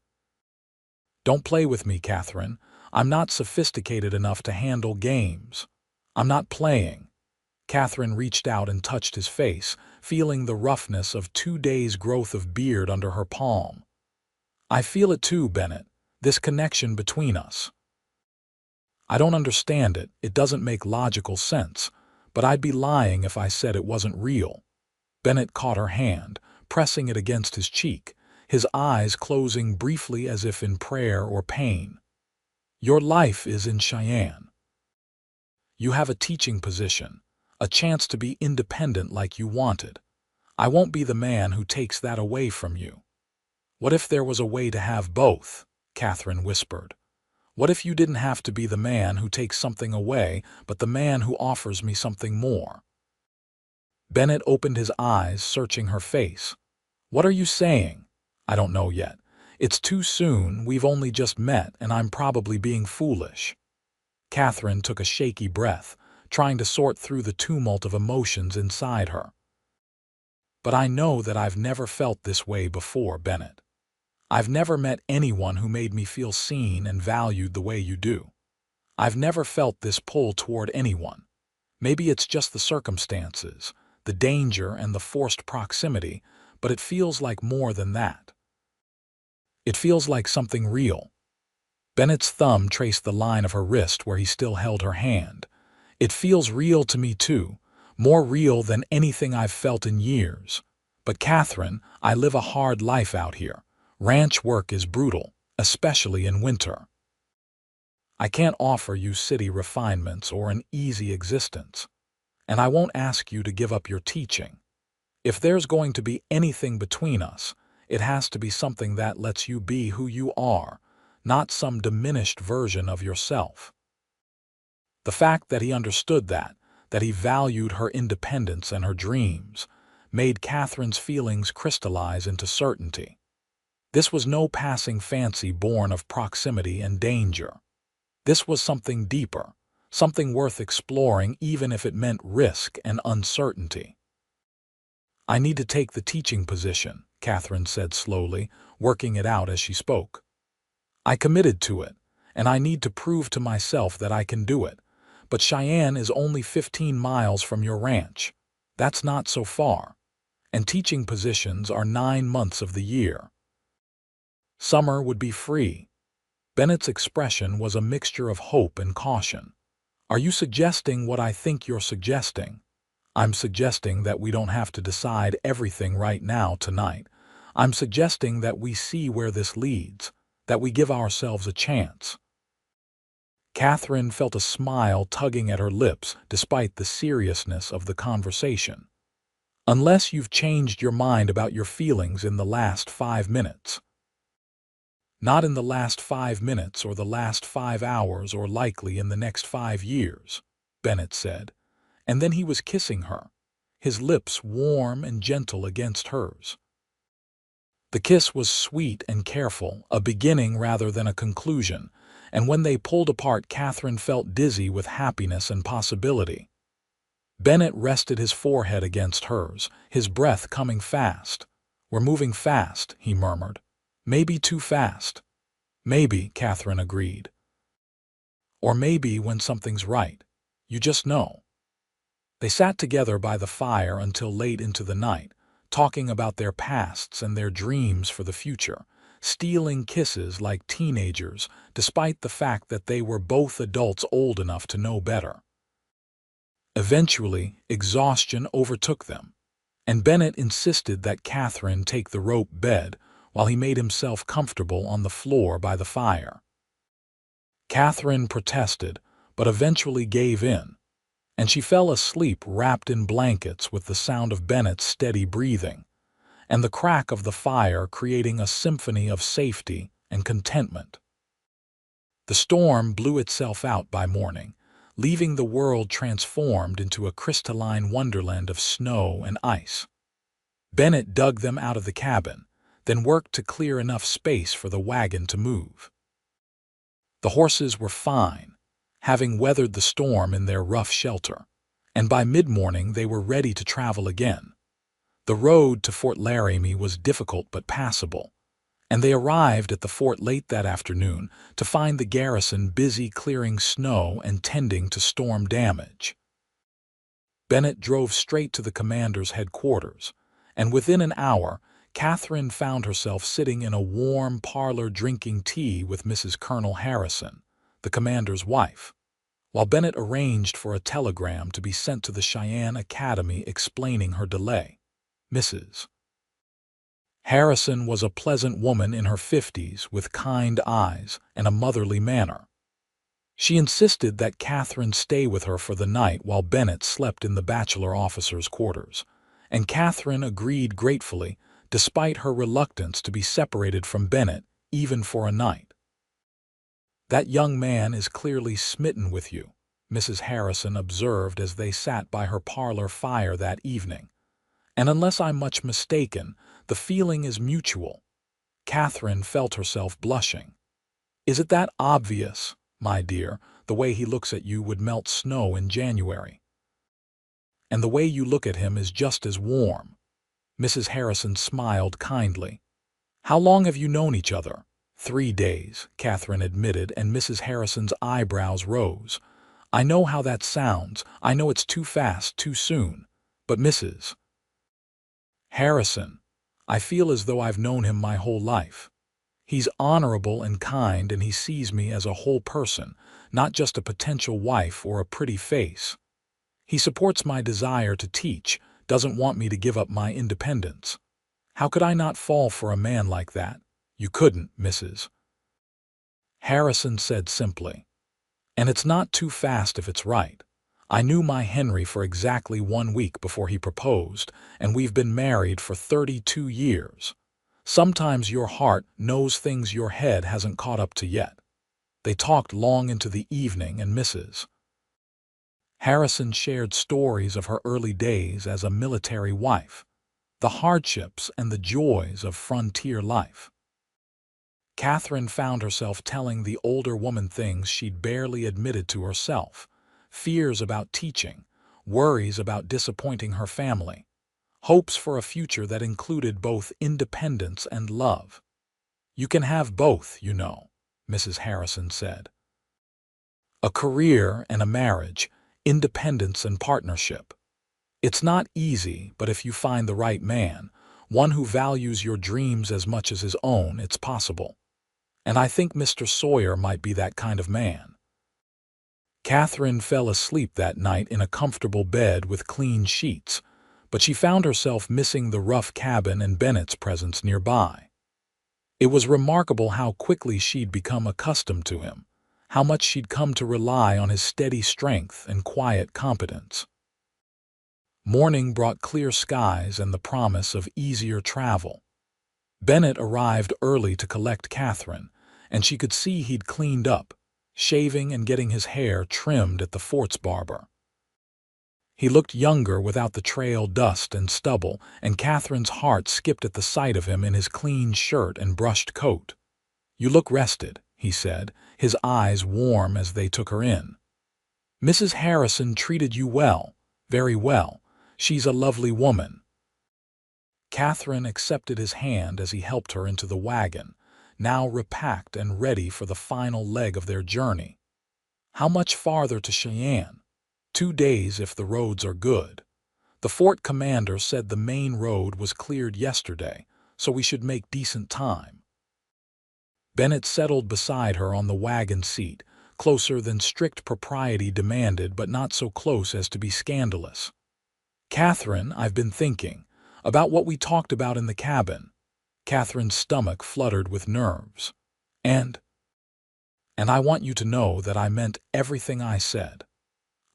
Don't play with me, Catherine. I'm not sophisticated enough to handle games. I'm not playing." Catherine reached out and touched his face, feeling the roughness of 2 days' growth of beard under her palm. "I feel it too, Bennett, this connection between us. I don't understand it, it doesn't make logical sense, but I'd be lying if I said it wasn't real." Bennett caught her hand, pressing it against his cheek, his eyes closing briefly as if in prayer or pain. "Your life is in Cheyenne. You have a teaching position, a chance to be independent like you wanted. I won't be the man who takes that away from you." "What if there was a way to have both?" Catherine whispered. "What if you didn't have to be the man who takes something away, but the man who offers me something more?" Bennett opened his eyes, searching her face. "What are you saying?" "I don't know yet. It's too soon, we've only just met, and I'm probably being foolish." Catherine took a shaky breath, trying to sort through the tumult of emotions inside her. "But I know that I've never felt this way before, Bennett. I've never met anyone who made me feel seen and valued the way you do. I've never felt this pull toward anyone. Maybe it's just the circumstances, the danger and the forced proximity, but it feels like more than that. It feels like something real." Bennett's thumb traced the line of her wrist where he still held her hand. "It feels real to me too, more real than anything I've felt in years. But Catherine, I live a hard life out here. Ranch work is brutal, especially in winter. I can't offer you city refinements or an easy existence. And I won't ask you to give up your teaching. If there's going to be anything between us, it has to be something that lets you be who you are, not some diminished version of yourself." The fact that he understood that he valued her independence and her dreams, made Catherine's feelings crystallize into certainty. This was no passing fancy born of proximity and danger. This was something deeper, something worth exploring even if it meant risk and uncertainty. "I need to take the teaching position," Catherine said slowly, working it out as she spoke. "I committed to it, and I need to prove to myself that I can do it. But Cheyenne is only 15 miles from your ranch. That's not so far. And teaching positions are 9 months of the year. Summer would be free." Bennett's expression was a mixture of hope and caution. "Are you suggesting what I think you're suggesting?" "I'm suggesting that we don't have to decide everything right now tonight. I'm suggesting that we see where this leads, that we give ourselves a chance." Catherine felt a smile tugging at her lips despite the seriousness of the conversation. "Unless you've changed your mind about your feelings in the last 5 minutes." "Not in the last 5 minutes or the last 5 hours or likely in the next 5 years," Bennett said, and then he was kissing her, his lips warm and gentle against hers. The kiss was sweet and careful, a beginning rather than a conclusion, and when they pulled apart, Catherine felt dizzy with happiness and possibility. Bennett rested his forehead against hers, his breath coming fast. "We're moving fast," he murmured. "Maybe too fast." "Maybe," Catherine agreed. "Or maybe when something's right. You just know." They sat together by the fire until late into the night, talking about their pasts and their dreams for the future, stealing kisses like teenagers, despite the fact that they were both adults old enough to know better. Eventually, exhaustion overtook them, and Bennett insisted that Catherine take the rope bed while he made himself comfortable on the floor by the fire. Catherine protested, but eventually gave in, and she fell asleep wrapped in blankets with the sound of Bennett's steady breathing, and the crack of the fire creating a symphony of safety and contentment. The storm blew itself out by morning, leaving the world transformed into a crystalline wonderland of snow and ice. Bennett dug them out of the cabin, then worked to clear enough space for the wagon to move. The horses were fine, having weathered the storm in their rough shelter, and by mid-morning they were ready to travel again. The road to Fort Laramie was difficult but passable, and they arrived at the fort late that afternoon to find the garrison busy clearing snow and tending to storm damage. Bennett drove straight to the commander's headquarters, and within an hour, Catherine found herself sitting in a warm parlor drinking tea with Mrs. Colonel Harrison, the commander's wife, while Bennett arranged for a telegram to be sent to the Cheyenne Academy explaining her delay. Mrs. Harrison was a pleasant woman in her 50s with kind eyes and a motherly manner. She insisted that Catherine stay with her for the night while Bennett slept in the bachelor officers' quarters, and Catherine agreed gratefully, despite her reluctance to be separated from Bennett even for a night. "That young man is clearly smitten with you," Mrs. Harrison observed as they sat by her parlor fire that evening. "And unless I'm much mistaken, the feeling is mutual." Catherine felt herself blushing. "Is it that obvious, my dear? The way he looks at you would melt snow in January. And the way you look at him is just as warm." Mrs. Harrison smiled kindly. "How long have you known each other?" 3 days, Catherine admitted, and Mrs. Harrison's eyebrows rose. "I know how that sounds. I know it's too fast, too soon. But Mrs. Harrison, I feel as though I've known him my whole life. He's honorable and kind, and he sees me as a whole person, not just a potential wife or a pretty face. He supports my desire to teach, doesn't want me to give up my independence. How could I not fall for a man like that?" "You couldn't," Mrs. Harrison said simply. "And it's not too fast if it's right. I knew my Henry for exactly 1 week before he proposed, and we've been married for 32 years. Sometimes your heart knows things your head hasn't caught up to yet." They talked long into the evening, and Mrs. Harrison shared stories of her early days as a military wife, the hardships and the joys of frontier life. Catherine found herself telling the older woman things she'd barely admitted to herself: fears about teaching, worries about disappointing her family, hopes for a future that included both independence and love. "You can have both, you know," Mrs. Harrison said. "A career and a marriage, independence and partnership. It's not easy, but if you find the right man, one who values your dreams as much as his own, it's possible. And I think Mr. Sawyer might be that kind of man." Catherine fell asleep that night in a comfortable bed with clean sheets, but she found herself missing the rough cabin and Bennett's presence nearby. It was remarkable how quickly she'd become accustomed to him, how much she'd come to rely on his steady strength and quiet competence. Morning brought clear skies and the promise of easier travel. Bennett arrived early to collect Catherine, and she could see he'd cleaned up, shaving and getting his hair trimmed at the fort's barber. He looked younger without the trail dust and stubble, and Catherine's heart skipped at the sight of him in his clean shirt and brushed coat. "You look rested," he said, his eyes warm as they took her in. "Mrs. Harrison treated you well, very well. She's a lovely woman." Catherine accepted his hand as he helped her into the wagon, now repacked and ready for the final leg of their journey. How much farther to Cheyenne? 2 days if the roads are good. The fort commander said the main road was cleared yesterday, so we should make decent time. Bennett settled beside her on the wagon seat, closer than strict propriety demanded but not so close as to be scandalous. "Catherine, I've been thinking about what we talked about in the cabin." Catherine's stomach fluttered with nerves. And I want you to know that I meant everything I said.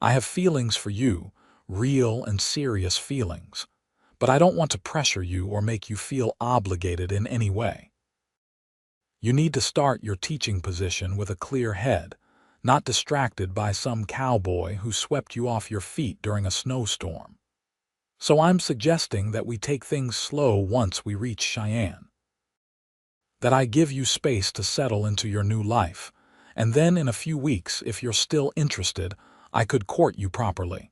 I have feelings for you, real and serious feelings, but I don't want to pressure you or make you feel obligated in any way. You need to start your teaching position with a clear head, not distracted by some cowboy who swept you off your feet during a snowstorm. So I'm suggesting that we take things slow once we reach Cheyenne. That I give you space to settle into your new life, and then in a few weeks, if you're still interested, I could court you properly.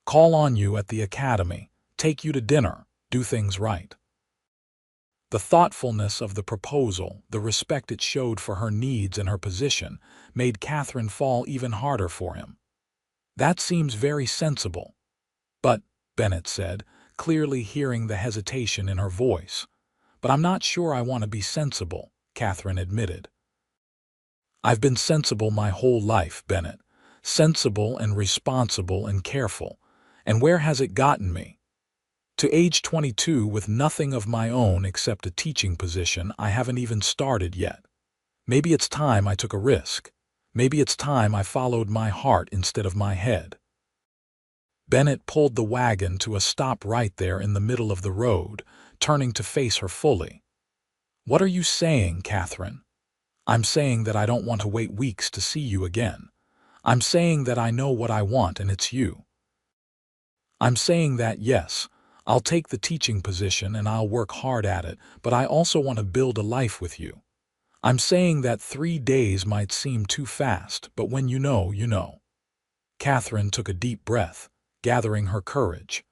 Call on you at the academy, take you to dinner, do things right. The thoughtfulness of the proposal, the respect it showed for her needs and her position, made Catherine fall even harder for him. "That seems very sensible." "But," Bennett said, clearly hearing the hesitation in her voice. "But I'm not sure I want to be sensible," Catherine admitted. "I've been sensible my whole life, Bennett. Sensible and responsible and careful. And where has it gotten me? To age 22 with nothing of my own except a teaching position I haven't even started yet. Maybe it's time I took a risk. Maybe it's time I followed my heart instead of my head." Bennett pulled the wagon to a stop right there in the middle of the road, turning to face her fully. "What are you saying, Catherine?" "I'm saying that I don't want to wait weeks to see you again. I'm saying that I know what I want and it's you. I'm saying that, yes, I'll take the teaching position and I'll work hard at it, but I also want to build a life with you. I'm saying that 3 days might seem too fast, but when you know, you know." Catherine took a deep breath, gathering her courage.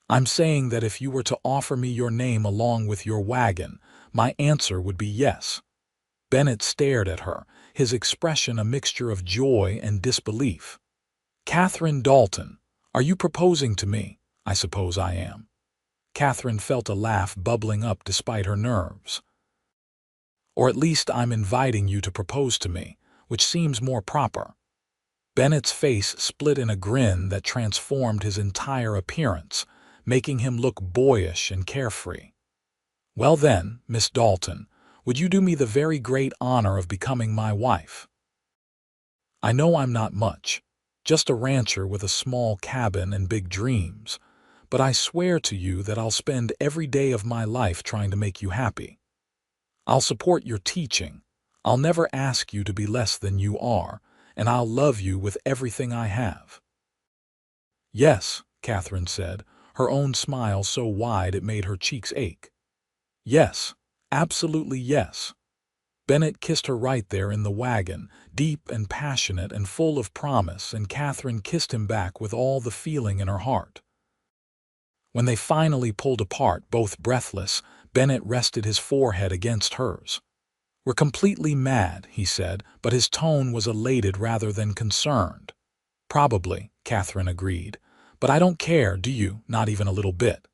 "I'm saying that if you were to offer me your name along with your wagon, my answer would be yes." Bennett stared at her, his expression a mixture of joy and disbelief. "Catherine Dalton, are you proposing to me?" "I suppose I am." Catherine felt a laugh bubbling up despite her nerves. "Or at least I'm inviting you to propose to me, which seems more proper." Bennett's face split in a grin that transformed his entire appearance, making him look boyish and carefree. "Well then, Miss Dalton, would you do me the very great honor of becoming my wife? I know I'm not much, just a rancher with a small cabin and big dreams, but I swear to you that I'll spend every day of my life trying to make you happy. I'll support your teaching. I'll never ask you to be less than you are, and I'll love you with everything I have." "Yes," Catherine said, her own smile so wide it made her cheeks ache. "Yes, absolutely yes." Bennett kissed her right there in the wagon, deep and passionate and full of promise, and Catherine kissed him back with all the feeling in her heart. When they finally pulled apart, both breathless, Bennett rested his forehead against hers. "We're completely mad," he said, but his tone was elated rather than concerned. "Probably," Catherine agreed, "but I don't care, do you? Not even a little bit."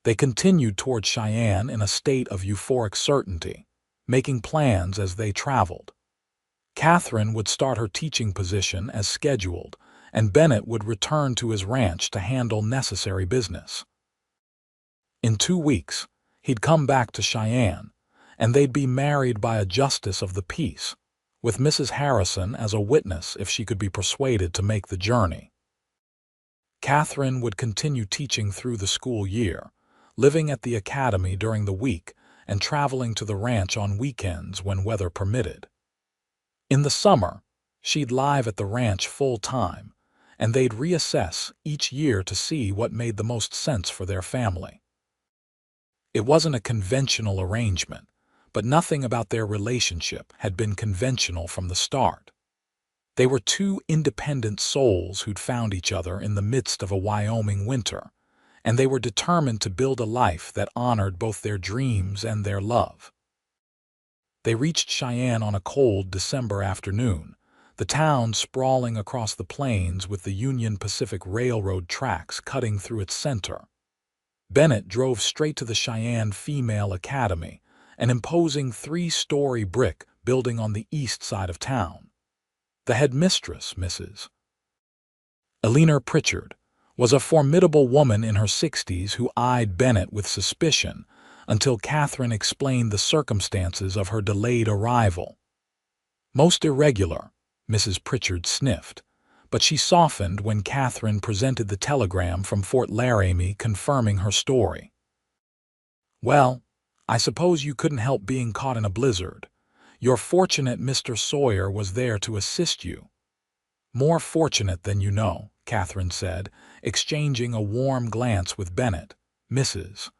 They continued toward Cheyenne in a state of euphoric certainty, making plans as they traveled. Catherine would start her teaching position as scheduled, and Bennett would return to his ranch to handle necessary business. In 2 weeks, he'd come back to Cheyenne, and they'd be married by a justice of the peace, with Mrs. Harrison as a witness if she could be persuaded to make the journey. Catherine would continue teaching through the school year, living at the academy during the week and traveling to the ranch on weekends when weather permitted. In the summer, she'd live at the ranch full-time, and they'd reassess each year to see what made the most sense for their family. It wasn't a conventional arrangement, but nothing about their relationship had been conventional from the start. They were two independent souls who'd found each other in the midst of a Wyoming winter, and they were determined to build a life that honored both their dreams and their love. They reached Cheyenne on a cold December afternoon, the town sprawling across the plains with the Union Pacific Railroad tracks cutting through its center. Bennett drove straight to the Cheyenne Female Academy, an imposing three-story brick building on the east side of town. The headmistress, Mrs. Eleanor Pritchard, was a formidable woman in her 60s who eyed Bennett with suspicion until Catherine explained the circumstances of her delayed arrival. Most irregular, Mrs. Pritchard sniffed, but she softened when Catherine presented the telegram from Fort Laramie confirming her story. "Well, I suppose you couldn't help being caught in a blizzard. You're fortunate Mr. Sawyer was there to assist you." "More fortunate than you know," Catherine said, exchanging a warm glance with Bennett. Mrs.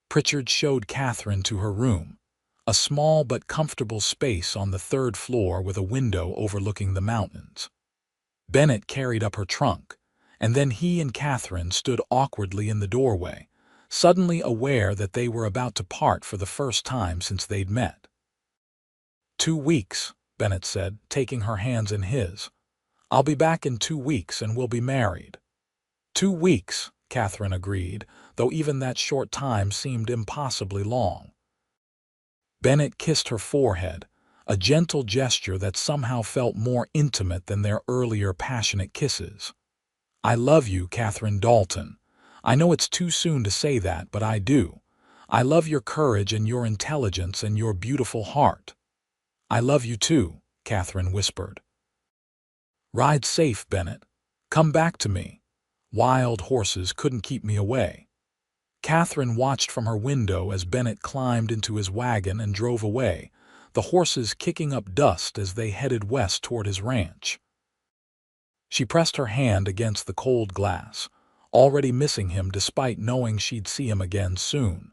Pritchard showed Catherine to her room, a small but comfortable space on the third floor with a window overlooking the mountains. Bennett carried up her trunk, and then he and Catherine stood awkwardly in the doorway, suddenly aware that they were about to part for the first time since they'd met. 2 weeks, Bennett said, taking her hands in his. "I'll be back in 2 weeks and we'll be married." 2 weeks, Catherine agreed, though even that short time seemed impossibly long. Bennett kissed her forehead, a gentle gesture that somehow felt more intimate than their earlier passionate kisses. "I love you, Catherine Dalton. I know it's too soon to say that, but I do. I love your courage and your intelligence and your beautiful heart." "I love you too," Catherine whispered. "Ride safe, Bennett. Come back to me. Wild horses couldn't keep me away." Catherine watched from her window as Bennett climbed into his wagon and drove away, the horses kicking up dust as they headed west toward his ranch. She pressed her hand against the cold glass, already missing him despite knowing she'd see him again soon.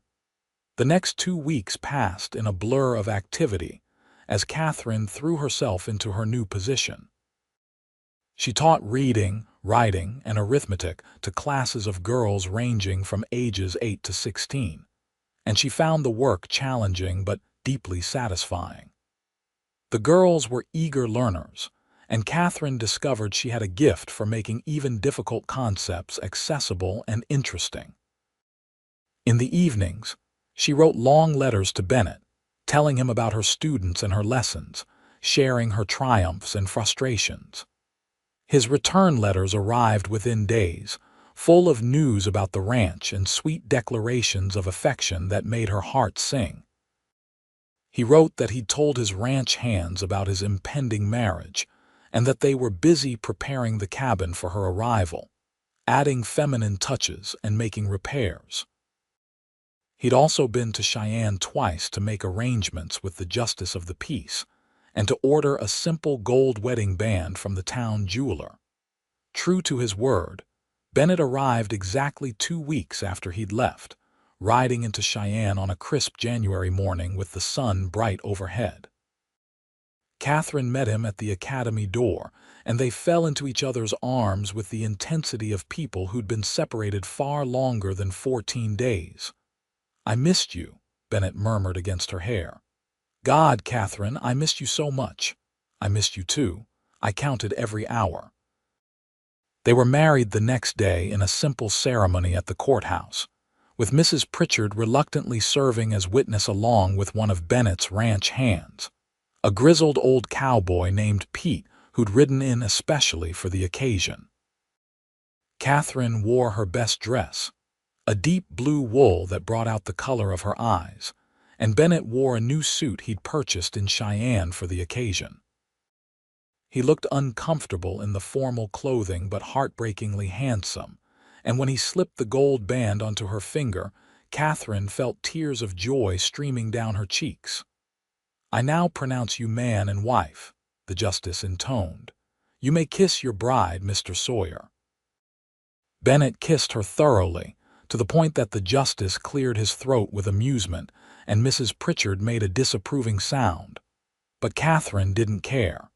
The next 2 weeks passed in a blur of activity as Catherine threw herself into her new position. She taught reading, writing, and arithmetic to classes of girls ranging from ages 8 to 16, and she found the work challenging but deeply satisfying. The girls were eager learners, and Catherine discovered she had a gift for making even difficult concepts accessible and interesting. In the evenings, she wrote long letters to Bennett, telling him about her students and her lessons, sharing her triumphs and frustrations. His return letters arrived within days, full of news about the ranch and sweet declarations of affection that made her heart sing. He wrote that he'd told his ranch hands about his impending marriage, and that they were busy preparing the cabin for her arrival, adding feminine touches and making repairs. He'd also been to Cheyenne twice to make arrangements with the Justice of the Peace, and to order a simple gold wedding band from the town jeweler. True to his word, Bennett arrived exactly 2 weeks after he'd left, riding into Cheyenne on a crisp January morning with the sun bright overhead. Catherine met him at the academy door, and they fell into each other's arms with the intensity of people who'd been separated far longer than 14 days. "I missed you," Bennett murmured against her hair. "God, Catherine, I missed you so much." "I missed you too. I counted every hour." They were married the next day in a simple ceremony at the courthouse, with Mrs. Pritchard reluctantly serving as witness along with one of Bennett's ranch hands, a grizzled old cowboy named Pete who'd ridden in especially for the occasion. Catherine wore her best dress, a deep blue wool that brought out the color of her eyes, and Bennett wore a new suit he'd purchased in Cheyenne for the occasion. He looked uncomfortable in the formal clothing but heartbreakingly handsome, and when he slipped the gold band onto her finger, Catherine felt tears of joy streaming down her cheeks. "I now pronounce you man and wife," the justice intoned. You may kiss your bride, Mr. Sawyer." Bennett kissed her thoroughly, to the point that the justice cleared his throat with amusement and Mrs. Pritchard made a disapproving sound. But Catherine didn't care.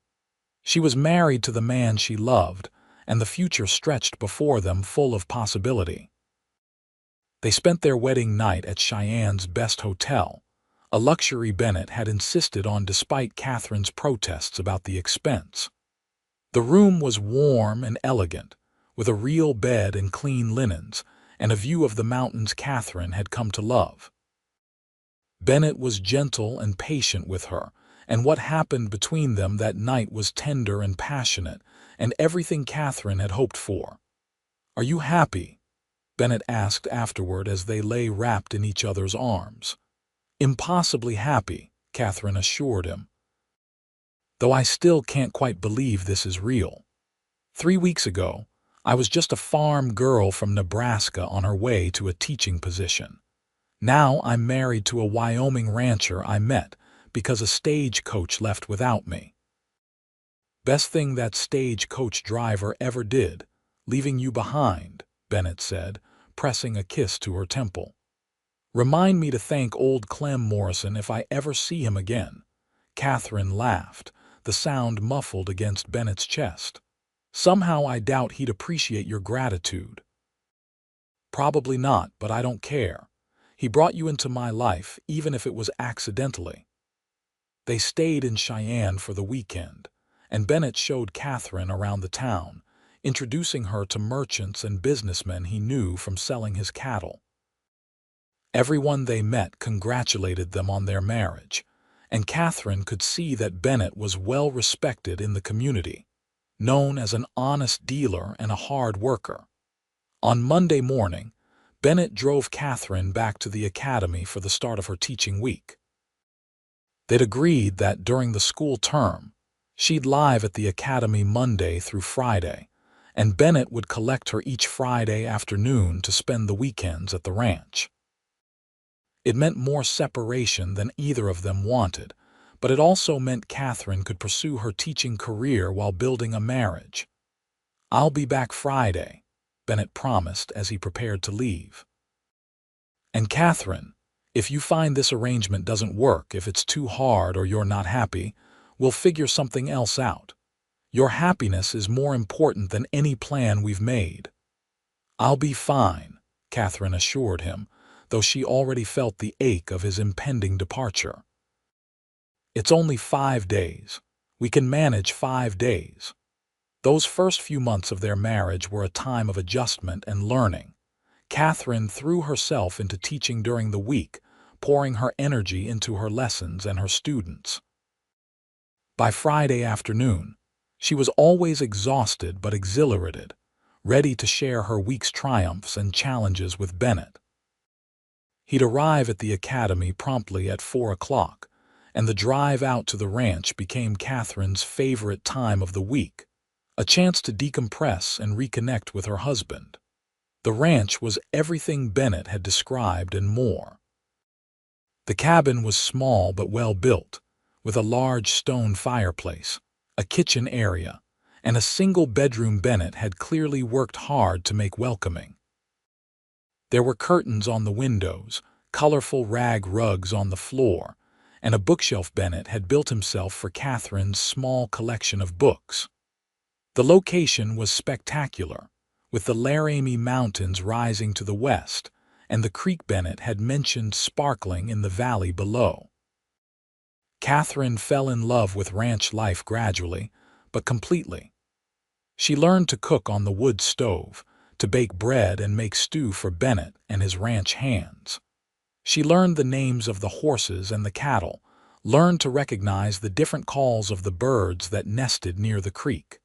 She was married to the man she loved, and the future stretched before them full of possibility. They spent their wedding night at Cheyenne's best hotel, a luxury Bennett had insisted on despite Catherine's protests about the expense. The room was warm and elegant, with a real bed and clean linens, and a view of the mountains Catherine had come to love. Bennett was gentle and patient with her, and what happened between them that night was tender and passionate, and everything Catherine had hoped for. "Are you happy?" Bennett asked afterward as they lay wrapped in each other's arms. "Impossibly happy," Catherine assured him. "Though I still can't quite believe this is real. 3 weeks ago, I was just a farm girl from Nebraska on her way to a teaching position. Now I'm married to a Wyoming rancher I met because a stagecoach left without me." "Best thing that stagecoach driver ever did, leaving you behind," Bennett said, pressing a kiss to her temple. "Remind me to thank old Clem Morrison if I ever see him again." Catherine laughed, the sound muffled against Bennett's chest. "Somehow I doubt he'd appreciate your gratitude." "Probably not, but I don't care. He brought you into my life, even if it was accidentally." They stayed in Cheyenne for the weekend, and Bennett showed Catherine around the town, introducing her to merchants and businessmen he knew from selling his cattle. Everyone they met congratulated them on their marriage, and Catherine could see that Bennett was well respected in the community, known as an honest dealer and a hard worker. On Monday morning, Bennett drove Catherine back to the academy for the start of her teaching week. They'd agreed that during the school term, she'd live at the academy Monday through Friday, and Bennett would collect her each Friday afternoon to spend the weekends at the ranch. It meant more separation than either of them wanted, but it also meant Catherine could pursue her teaching career while building a marriage. "I'll be back Friday," Bennett promised as he prepared to leave. "And Catherine, if you find this arrangement doesn't work, if it's too hard or you're not happy, we'll figure something else out. Your happiness is more important than any plan we've made." "I'll be fine," Catherine assured him, though she already felt the ache of his impending departure. "It's only 5 days. We can manage 5 days." Those first few months of their marriage were a time of adjustment and learning. Catherine threw herself into teaching during the week, pouring her energy into her lessons and her students. By Friday afternoon, she was always exhausted but exhilarated, ready to share her week's triumphs and challenges with Bennett. He'd arrive at the academy promptly at 4 o'clock, and the drive out to the ranch became Catherine's favorite time of the week, a chance to decompress and reconnect with her husband. The ranch was everything Bennett had described and more. The cabin was small but well built, with a large stone fireplace, a kitchen area, and a single bedroom Bennett had clearly worked hard to make welcoming. There were curtains on the windows, colorful rag rugs on the floor, and a bookshelf Bennett had built himself for Catherine's small collection of books. The location was spectacular, with the Laramie Mountains rising to the west, and the creek Bennett had mentioned sparkling in the valley below. Catherine fell in love with ranch life gradually, but completely. She learned to cook on the wood stove, to bake bread and make stew for Bennett and his ranch hands. She learned the names of the horses and the cattle, learned to recognize the different calls of the birds that nested near the creek.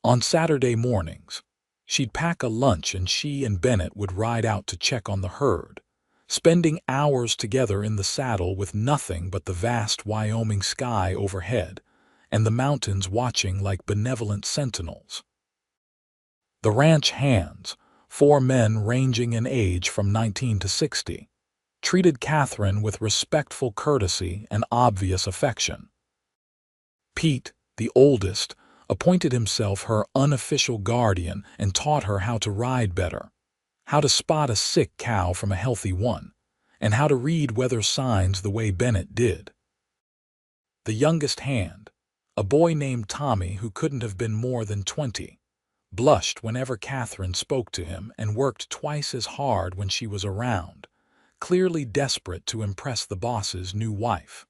On Saturday mornings, she'd pack a lunch and she and Bennett would ride out to check on the herd, spending hours together in the saddle with nothing but the vast Wyoming sky overhead and the mountains watching like benevolent sentinels. The ranch hands, 4 men ranging in age from 19 to 60, treated Catherine with respectful courtesy and obvious affection. Pete, the oldest, appointed himself her unofficial guardian, and taught her how to ride better, how to spot a sick cow from a healthy one, and how to read weather signs the way Bennett did. The youngest hand, a boy named Tommy who couldn't have been more than 20, blushed whenever Catherine spoke to him and worked twice as hard when she was around, clearly desperate to impress the boss's new wife.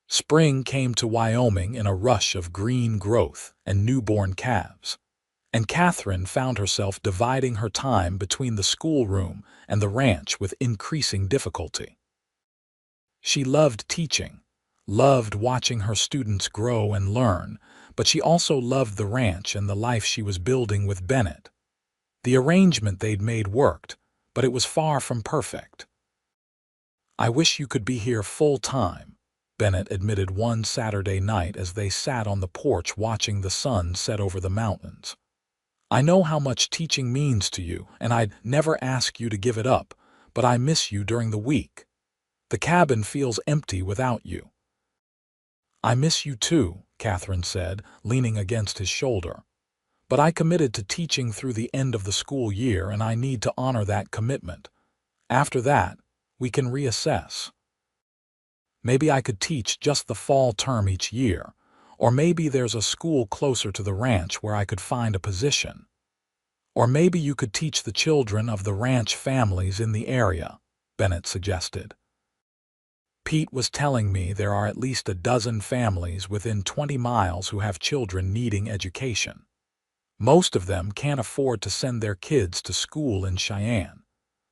Spring came to Wyoming in a rush of green growth and newborn calves, and Catherine found herself dividing her time between the schoolroom and the ranch with increasing difficulty. She loved teaching, loved watching her students grow and learn, but she also loved the ranch and the life she was building with Bennett. The arrangement they'd made worked, but it was far from perfect. "I wish you could be here full-time," Bennett admitted one Saturday night as they sat on the porch watching the sun set over the mountains. "I know how much teaching means to you, and I'd never ask you to give it up, but I miss you during the week. The cabin feels empty without you." "I miss you too," Catherine said, leaning against his shoulder. "But I committed to teaching through the end of the school year, and I need to honor that commitment. After that, we can reassess. Maybe I could teach just the fall term each year, or maybe there's a school closer to the ranch where I could find a position. Or maybe you could teach the children of the ranch families in the area," Bennett suggested. "Pete was telling me there are at least a dozen families within 20 miles who have children needing education. Most of them can't afford to send their kids to school in Cheyenne,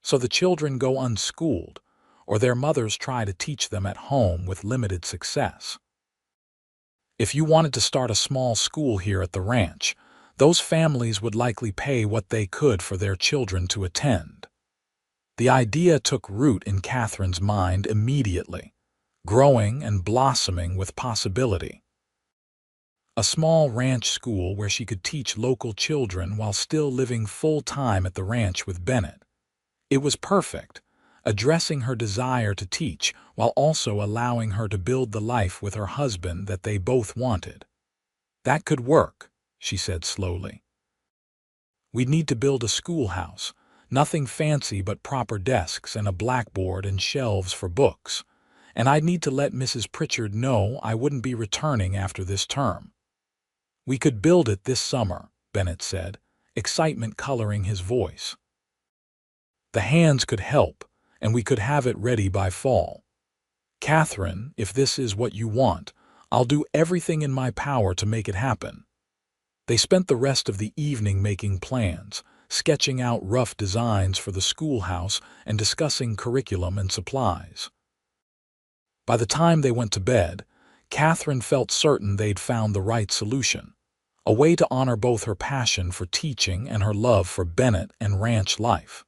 so the children go unschooled, or their mothers try to teach them at home with limited success. If you wanted to start a small school here at the ranch, those families would likely pay what they could for their children to attend." The idea took root in Catherine's mind immediately, growing and blossoming with possibility. A small ranch school where she could teach local children while still living full-time at the ranch with Bennett. It was perfect, addressing her desire to teach while also allowing her to build the life with her husband that they both wanted. "That could work," she said slowly. "We'd need to build a schoolhouse, nothing fancy but proper desks and a blackboard and shelves for books, and I'd need to let Mrs. Pritchard know I wouldn't be returning after this term." "We could build it this summer," Bennett said, excitement coloring his voice. "The hands could help, and we could have it ready by fall. Catherine, if this is what you want, I'll do everything in my power to make it happen." They spent the rest of the evening making plans, sketching out rough designs for the schoolhouse and discussing curriculum and supplies. By the time they went to bed, Catherine felt certain they'd found the right solution, a way to honor both her passion for teaching and her love for Bennett and ranch life.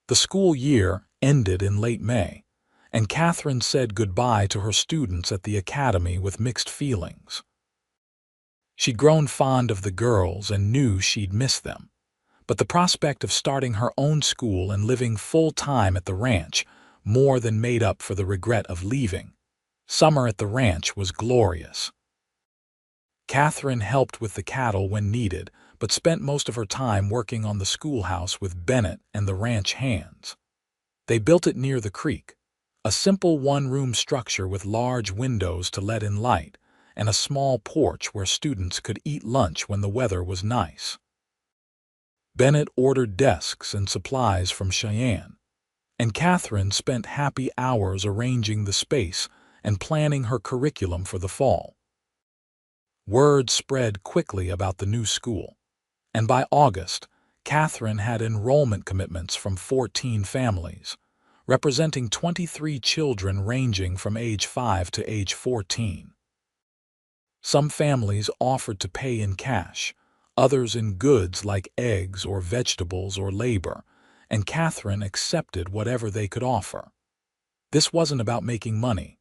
The school year ended in late May, and Catherine said goodbye to her students at the academy with mixed feelings. She'd grown fond of the girls and knew she'd miss them, but the prospect of starting her own school and living full-time at the ranch more than made up for the regret of leaving. Summer at the ranch was glorious. Catherine helped with the cattle when needed, but spent most of her time working on the schoolhouse with Bennett and the ranch hands. They built it near the creek, a simple one-room structure with large windows to let in light, and a small porch where students could eat lunch when the weather was nice. Bennett ordered desks and supplies from Cheyenne, and Catherine spent happy hours arranging the space and planning her curriculum for the fall. Word spread quickly about the new school, and by August, Catherine had enrollment commitments from 14 families, representing 23 children ranging from age 5 to age 14. Some families offered to pay in cash, others in goods like eggs or vegetables or labor, and Catherine accepted whatever they could offer. This wasn't about making money.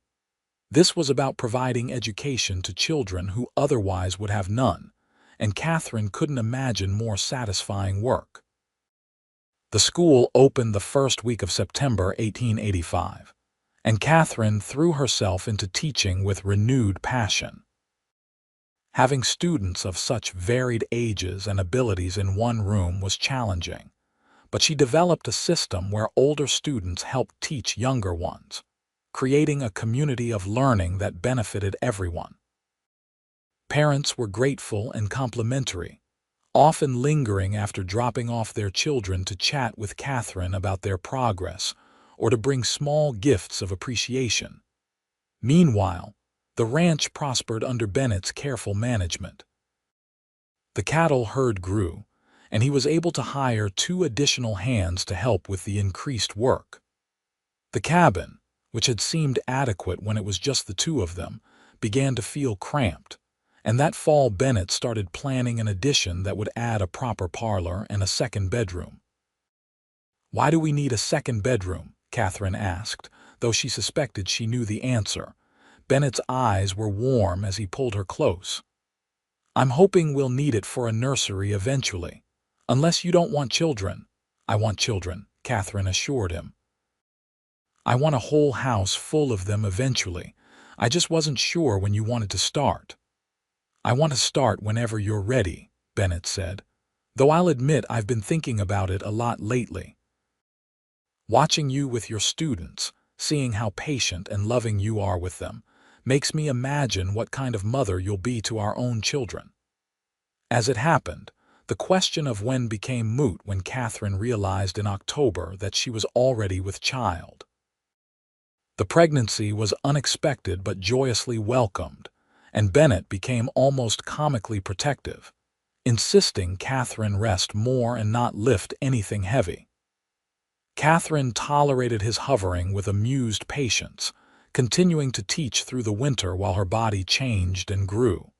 This was about providing education to children who otherwise would have none, and Catherine couldn't imagine more satisfying work. The school opened the first week of September 1885, and Catherine threw herself into teaching with renewed passion. Having students of such varied ages and abilities in one room was challenging, but she developed a system where older students helped teach younger ones, creating a community of learning that benefited everyone. Parents were grateful and complimentary, often lingering after dropping off their children to chat with Catherine about their progress or to bring small gifts of appreciation. Meanwhile, the ranch prospered under Bennett's careful management. The cattle herd grew, and he was able to hire 2 additional hands to help with the increased work. The cabin, which had seemed adequate when it was just the 2 of them, began to feel cramped, and that fall Bennett started planning an addition that would add a proper parlor and a second bedroom. "Why do we need a second bedroom?" Catherine asked, though she suspected she knew the answer. Bennett's eyes were warm as he pulled her close. "I'm hoping we'll need it for a nursery eventually. Unless you don't want children." "I want children," Catherine assured him. "I want a whole house full of them eventually. I just wasn't sure when you wanted to start." "I want to start whenever you're ready," Bennett said, "though I'll admit I've been thinking about it a lot lately. Watching you with your students, seeing how patient and loving you are with them, makes me imagine what kind of mother you'll be to our own children." As it happened, the question of when became moot when Catherine realized in October that she was already with child. The pregnancy was unexpected but joyously welcomed, and Bennett became almost comically protective, insisting Catherine rest more and not lift anything heavy. Catherine tolerated his hovering with amused patience, continuing to teach through the winter while her body changed and grew.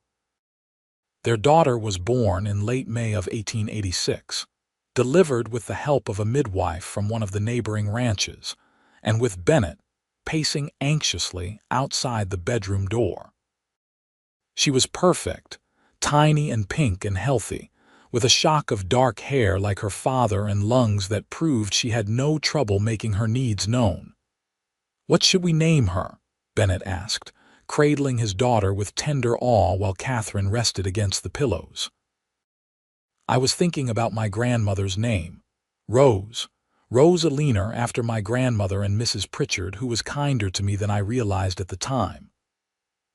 Their daughter was born in late May of 1886, delivered with the help of a midwife from one of the neighboring ranches, and with Bennett pacing anxiously outside the bedroom door. She was perfect, tiny and pink and healthy, with a shock of dark hair like her father and lungs that proved she had no trouble making her needs known. "What should we name her?" Bennett asked, cradling his daughter with tender awe while Catherine rested against the pillows. "I was thinking about my grandmother's name. Rose. Rosalina, after my grandmother and Mrs. Pritchard, who was kinder to me than I realized at the time."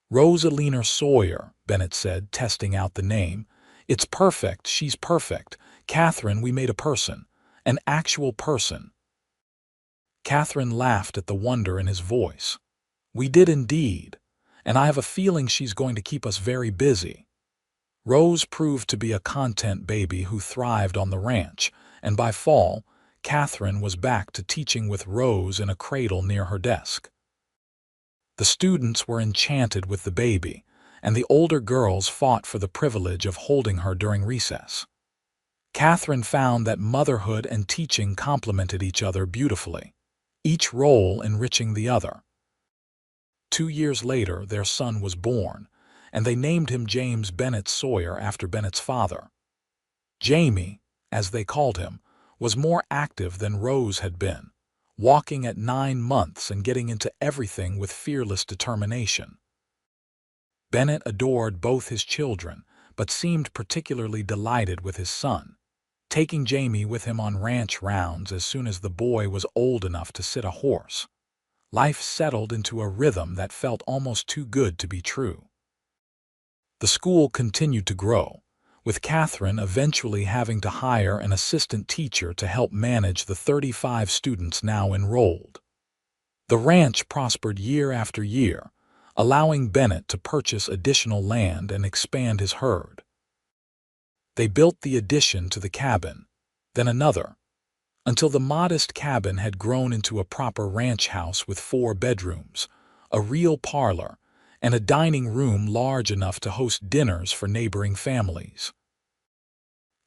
"Rosalina Sawyer," Bennett said, testing out the name. "It's perfect, she's perfect. Catherine, we made a person. An actual person." Catherine laughed at the wonder in his voice. "We did indeed, and I have a feeling she's going to keep us very busy." Rose proved to be a content baby who thrived on the ranch, and by fall, Catherine was back to teaching with Rose in a cradle near her desk. The students were enchanted with the baby, and the older girls fought for the privilege of holding her during recess. Catherine found that motherhood and teaching complemented each other beautifully, each role enriching the other. 2 years later, their son was born, and they named him James Bennett Sawyer after Bennett's father. Jamie, as they called him, was more active than Rose had been, walking at 9 months and getting into everything with fearless determination. Bennett adored both his children, but seemed particularly delighted with his son, taking Jamie with him on ranch rounds as soon as the boy was old enough to sit a horse. Life settled into a rhythm that felt almost too good to be true. The school continued to grow, with Catherine eventually having to hire an assistant teacher to help manage the 35 students now enrolled. The ranch prospered year after year, allowing Bennett to purchase additional land and expand his herd. They built the addition to the cabin, then another, until the modest cabin had grown into a proper ranch house with 4 bedrooms, a real parlor, and a dining room large enough to host dinners for neighboring families.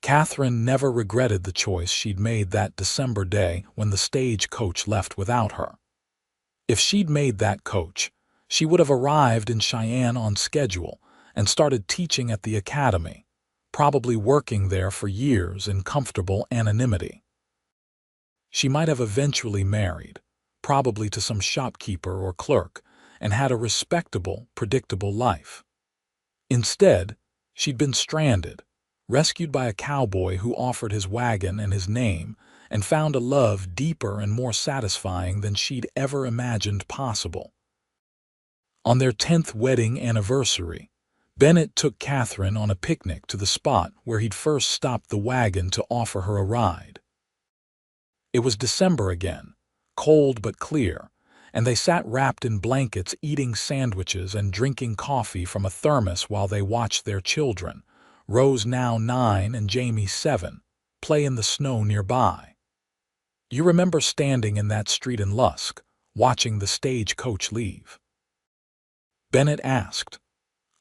Catherine never regretted the choice she'd made that December day when the stagecoach left without her. If she'd made that coach, she would have arrived in Cheyenne on schedule and started teaching at the academy, probably working there for years in comfortable anonymity. She might have eventually married, probably to some shopkeeper or clerk, and had a respectable, predictable life. Instead, she'd been stranded, rescued by a cowboy who offered his wagon and his name, and found a love deeper and more satisfying than she'd ever imagined possible. On their 10th wedding anniversary, Bennett took Catherine on a picnic to the spot where he'd first stopped the wagon to offer her a ride. It was December again, cold but clear, and they sat wrapped in blankets eating sandwiches and drinking coffee from a thermos while they watched their children, Rose now 9 and Jamie 7, play in the snow nearby. "You remember standing in that street in Lusk, watching the stagecoach leave?" Bennett asked.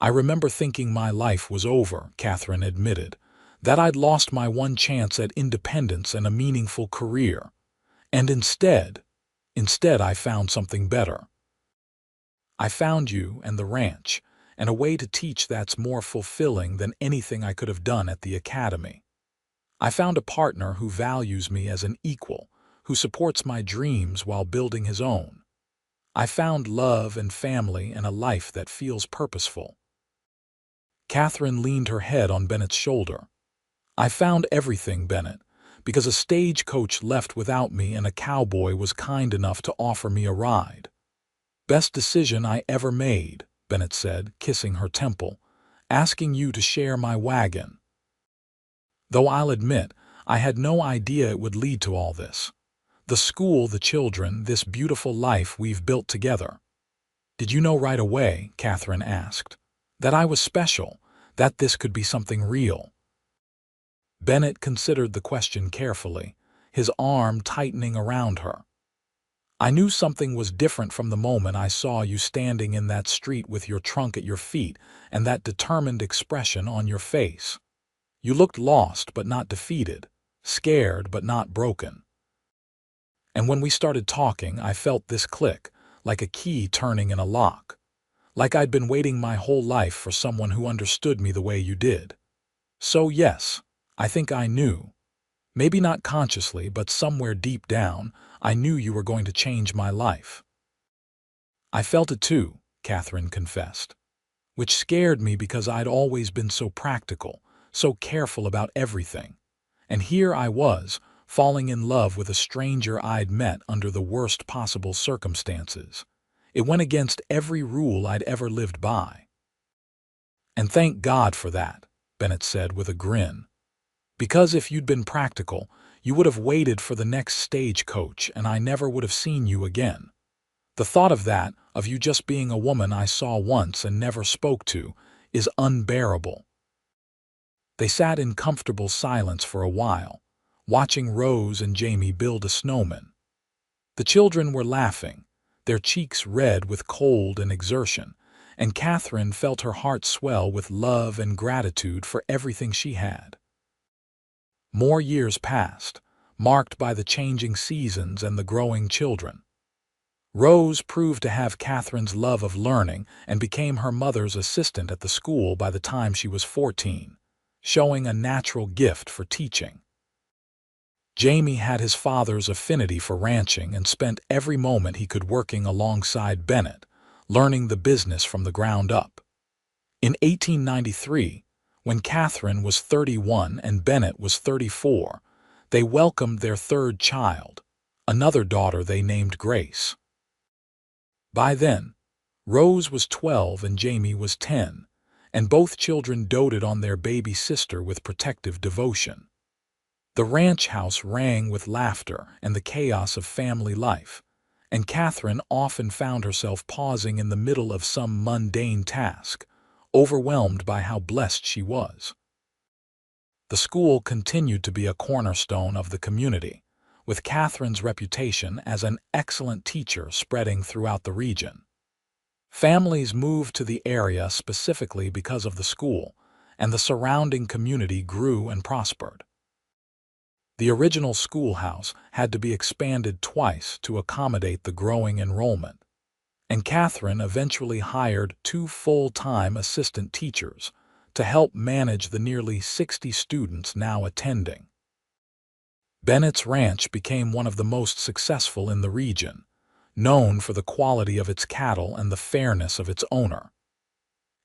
"I remember thinking my life was over," Catherine admitted, "that I'd lost my one chance at independence and a meaningful career. And instead I found something better. I found you and the ranch, and a way to teach that's more fulfilling than anything I could have done at the academy. I found a partner who values me as an equal, who supports my dreams while building his own. I found love and family and a life that feels purposeful." Catherine leaned her head on Bennett's shoulder. "I found everything, Bennett, because a stagecoach left without me and a cowboy was kind enough to offer me a ride. Best decision I ever made," Bennett said, kissing her temple, "asking you to share my wagon. Though I'll admit, I had no idea it would lead to all this. The school, the children, this beautiful life we've built together." "Did you know right away," Catherine asked, "that I was special, that this could be something real?" Bennett considered the question carefully, his arm tightening around her. "I knew something was different from the moment I saw you standing in that street with your trunk at your feet and that determined expression on your face. You looked lost but not defeated, scared but not broken. And when we started talking, I felt this click, like a key turning in a lock. Like I'd been waiting my whole life for someone who understood me the way you did. So yes, I think I knew. Maybe not consciously, but somewhere deep down, I knew you were going to change my life." "I felt it too," Catherine confessed, "which scared me because I'd always been so practical, so careful about everything. And here I was, falling in love with a stranger I'd met under the worst possible circumstances. It went against every rule I'd ever lived by." "And thank God for that," Bennett said with a grin. "Because if you'd been practical, you would have waited for the next stagecoach and I never would have seen you again. The thought of that, of you just being a woman I saw once and never spoke to, is unbearable." They sat in comfortable silence for a while, watching Rose and Jamie build a snowman. The children were laughing, their cheeks red with cold and exertion, and Catherine felt her heart swell with love and gratitude for everything she had. More years passed, marked by the changing seasons and the growing children. Rose proved to have Catherine's love of learning and became her mother's assistant at the school by the time she was 14, showing a natural gift for teaching. Jamie had his father's affinity for ranching and spent every moment he could working alongside Bennett, learning the business from the ground up. In 1893, when Catherine was 31 and Bennett was 34, they welcomed their third child, another daughter they named Grace. By then, Rose was 12 and Jamie was 10, and both children doted on their baby sister with protective devotion. The ranch house rang with laughter and the chaos of family life, and Catherine often found herself pausing in the middle of some mundane task, overwhelmed by how blessed she was. The school continued to be a cornerstone of the community, with Catherine's reputation as an excellent teacher spreading throughout the region. Families moved to the area specifically because of the school, and the surrounding community grew and prospered. The original schoolhouse had to be expanded twice to accommodate the growing enrollment, and Catherine eventually hired 2 full-time assistant teachers to help manage the nearly 60 students now attending. Bennett's Ranch became one of the most successful in the region, known for the quality of its cattle and the fairness of its owner.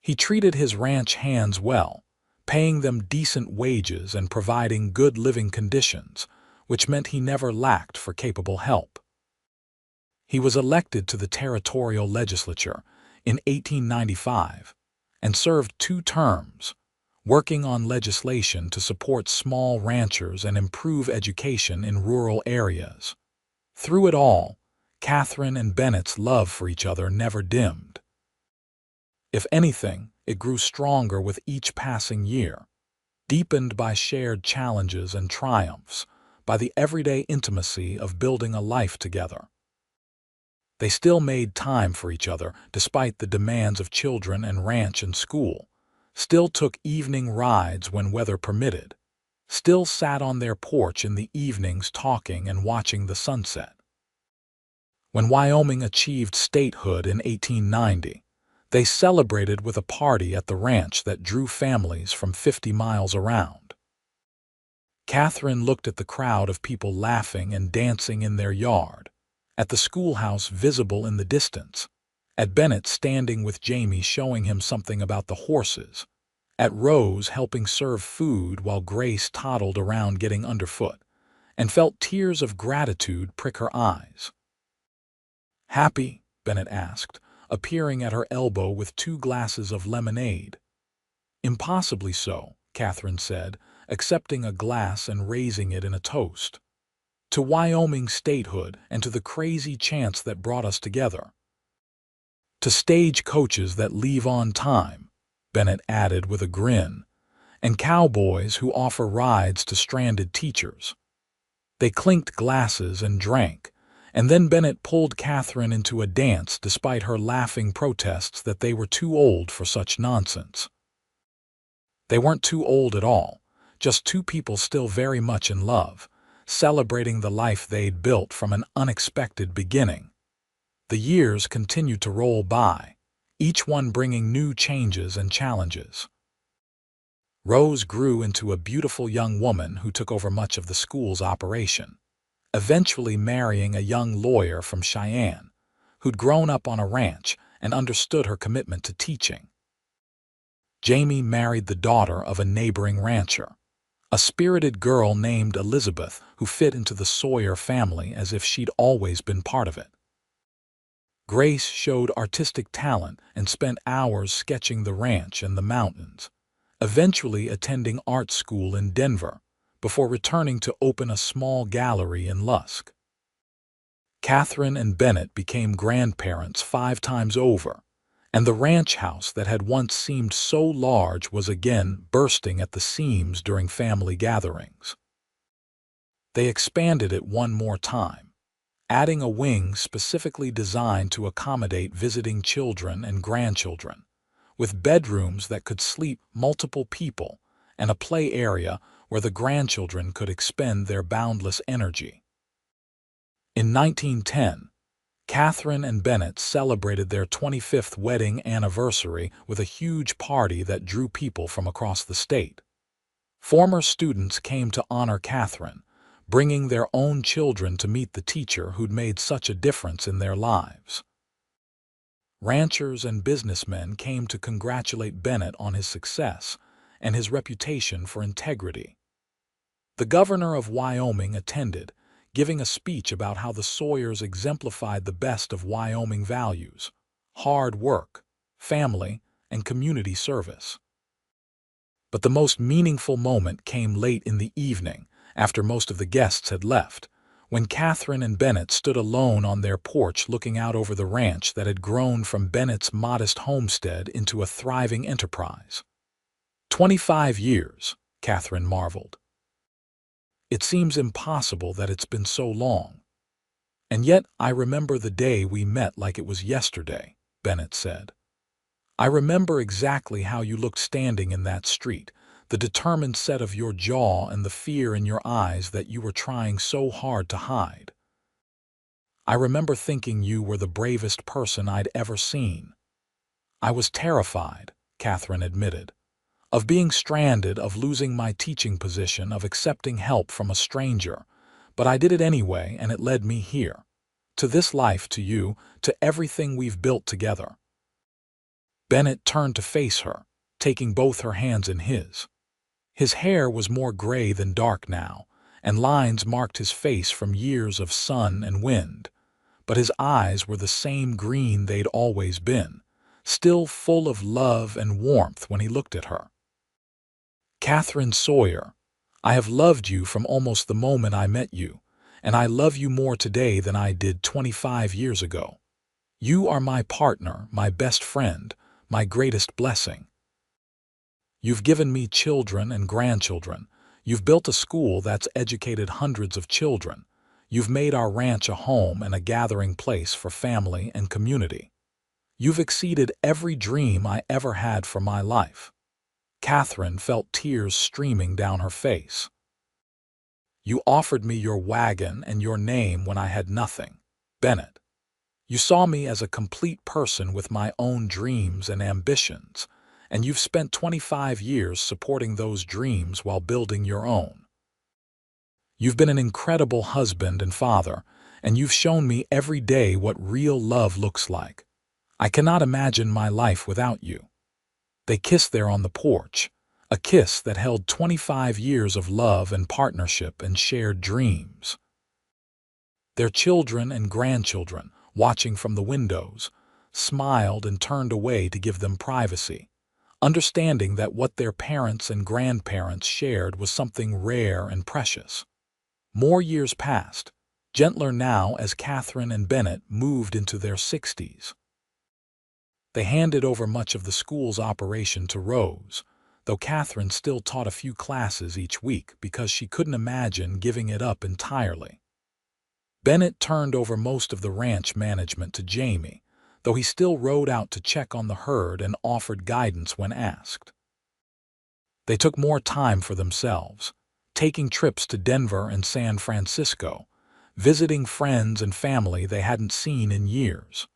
He treated his ranch hands well, paying them decent wages and providing good living conditions, which meant he never lacked for capable help. He was elected to the territorial legislature in 1895 and served 2 terms, working on legislation to support small ranchers and improve education in rural areas. Through it all, Catherine and Bennett's love for each other never dimmed. If anything, it grew stronger with each passing year, deepened by shared challenges and triumphs, by the everyday intimacy of building a life together. They still made time for each other despite the demands of children and ranch and school, still took evening rides when weather permitted, still sat on their porch in the evenings talking and watching the sunset. When Wyoming achieved statehood in 1890, they celebrated with a party at the ranch that drew families from 50 miles around. Catherine looked at the crowd of people laughing and dancing in their yard, at the schoolhouse visible in the distance, at Bennett standing with Jamie showing him something about the horses, at Rose helping serve food while Grace toddled around getting underfoot, and felt tears of gratitude prick her eyes. "Happy?" Bennett asked, appearing at her elbow with 2 glasses of lemonade. "Impossibly so," Catherine said, accepting a glass and raising it in a toast. "To Wyoming statehood and to the crazy chance that brought us together." "To stagecoaches that leave on time," Bennett added with a grin, "and cowboys who offer rides to stranded teachers." They clinked glasses and drank, and then Bennett pulled Catherine into a dance despite her laughing protests that they were too old for such nonsense. They weren't too old at all, just 2 people still very much in love, celebrating the life they'd built from an unexpected beginning. The years continued to roll by, each one bringing new changes and challenges. Rose grew into a beautiful young woman who took over much of the school's operation, eventually marrying a young lawyer from Cheyenne, who'd grown up on a ranch and understood her commitment to teaching. Jamie married the daughter of a neighboring rancher, a spirited girl named Elizabeth who fit into the Sawyer family as if she'd always been part of it. Grace showed artistic talent and spent hours sketching the ranch and the mountains, eventually attending art school in Denver, before returning to open a small gallery in Lusk. Catherine and Bennett became grandparents 5 times over, and the ranch house that had once seemed so large was again bursting at the seams during family gatherings. They expanded it one more time, adding a wing specifically designed to accommodate visiting children and grandchildren, with bedrooms that could sleep multiple people and a play area where the grandchildren could expend their boundless energy. In 1910, Catherine and Bennett celebrated their 25th wedding anniversary with a huge party that drew people from across the state. Former students came to honor Catherine, bringing their own children to meet the teacher who'd made such a difference in their lives. Ranchers and businessmen came to congratulate Bennett on his success and his reputation for integrity. The governor of Wyoming attended, giving a speech about how the Sawyers exemplified the best of Wyoming values: hard work, family, and community service. But the most meaningful moment came late in the evening, after most of the guests had left, when Catherine and Bennett stood alone on their porch looking out over the ranch that had grown from Bennett's modest homestead into a thriving enterprise. 25 years, Catherine marveled. "It seems impossible that it's been so long. And yet I remember the day we met like it was yesterday," Bennett said. "I remember exactly how you looked standing in that street, the determined set of your jaw and the fear in your eyes that you were trying so hard to hide. I remember thinking you were the bravest person I'd ever seen." "I was terrified," Catherine admitted, "of being stranded, of losing my teaching position, of accepting help from a stranger, but I did it anyway, and it led me here. To this life, to you, to everything we've built together." Bennett turned to face her, taking both her hands in his. His hair was more gray than dark now, and lines marked his face from years of sun and wind. But his eyes were the same green they'd always been, still full of love and warmth when he looked at her. "Catherine Sawyer, I have loved you from almost the moment I met you, and I love you more today than I did 25 years ago. You are my partner, my best friend, my greatest blessing. You've given me children and grandchildren. You've built a school that's educated hundreds of children. You've made our ranch a home and a gathering place for family and community. You've exceeded every dream I ever had for my life." Catherine felt tears streaming down her face. "You offered me your wagon and your name when I had nothing, Bennett. You saw me as a complete person with my own dreams and ambitions, and you've spent 25 years supporting those dreams while building your own. You've been an incredible husband and father, and you've shown me every day what real love looks like. I cannot imagine my life without you." They kissed there on the porch, a kiss that held 25 years of love and partnership and shared dreams. Their children and grandchildren, watching from the windows, smiled and turned away to give them privacy, understanding that what their parents and grandparents shared was something rare and precious. More years passed, gentler now as Catherine and Bennett moved into their 60s. They handed over much of the school's operation to Rose, though Catherine still taught a few classes each week because she couldn't imagine giving it up entirely. Bennett turned over most of the ranch management to Jamie, though he still rode out to check on the herd and offered guidance when asked. They took more time for themselves, taking trips to Denver and San Francisco, visiting friends and family they hadn't seen in years.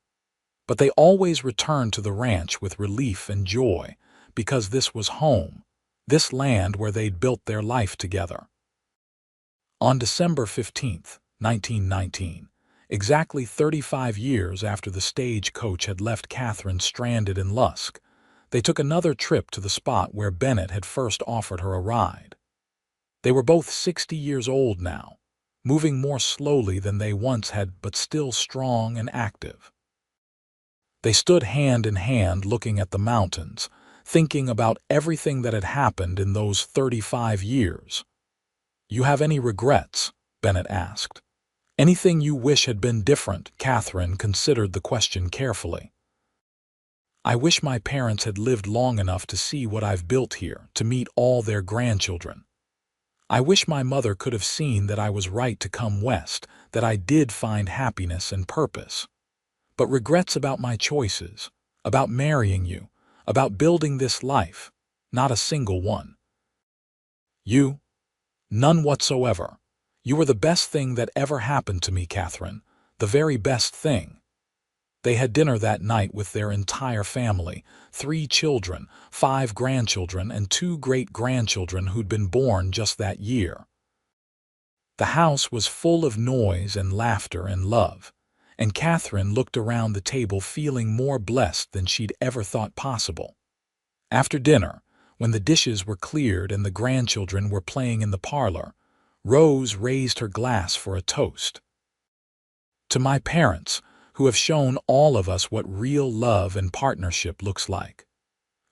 But they always returned to the ranch with relief and joy, because this was home, this land where they'd built their life together. On December 15th, 1919, exactly 35 years after the stagecoach had left Catherine stranded in Lusk, they took another trip to the spot where Bennett had first offered her a ride. They were both 60 years old now, moving more slowly than they once had, but still strong and active. They stood hand in hand looking at the mountains, thinking about everything that had happened in those 35 years. "You have any regrets?" Bennett asked. "Anything you wish had been different?" Catherine considered the question carefully. "I wish my parents had lived long enough to see what I've built here, to meet all their grandchildren. I wish my mother could have seen that I was right to come west, that I did find happiness and purpose. But regrets about my choices, about marrying you, about building this life, not a single one." "You? None whatsoever. You were the best thing that ever happened to me, Catherine, the very best thing." They had dinner that night with their entire family, 3 children, 5 grandchildren, and 2 great-grandchildren who'd been born just that year. The house was full of noise and laughter and love, and Catherine looked around the table feeling more blessed than she'd ever thought possible. After dinner, when the dishes were cleared and the grandchildren were playing in the parlor, Rose raised her glass for a toast. "To my parents, who have shown all of us what real love and partnership looks like.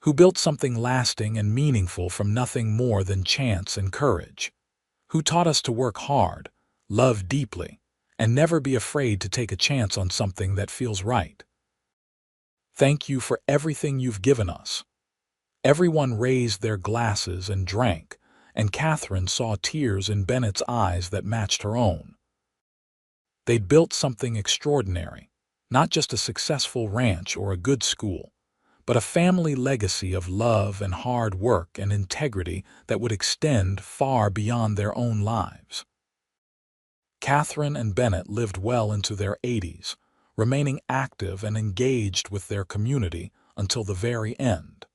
Who built something lasting and meaningful from nothing more than chance and courage. Who taught us to work hard, love deeply, and never be afraid to take a chance on something that feels right. Thank you for everything you've given us." Everyone raised their glasses and drank, and Catherine saw tears in Bennett's eyes that matched her own. They'd built something extraordinary, not just a successful ranch or a good school, but a family legacy of love and hard work and integrity that would extend far beyond their own lives. Catherine and Bennett lived well into their 80s, remaining active and engaged with their community until the very end.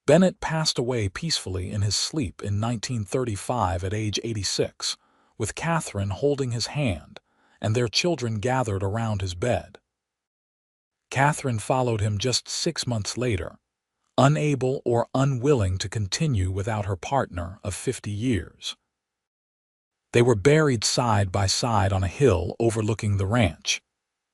Bennett passed away peacefully in his sleep in 1935 at age 86, with Catherine holding his hand and their children gathered around his bed. Catherine followed him just 6 months later, unable or unwilling to continue without her partner of 50 years. They were buried side by side on a hill overlooking the ranch,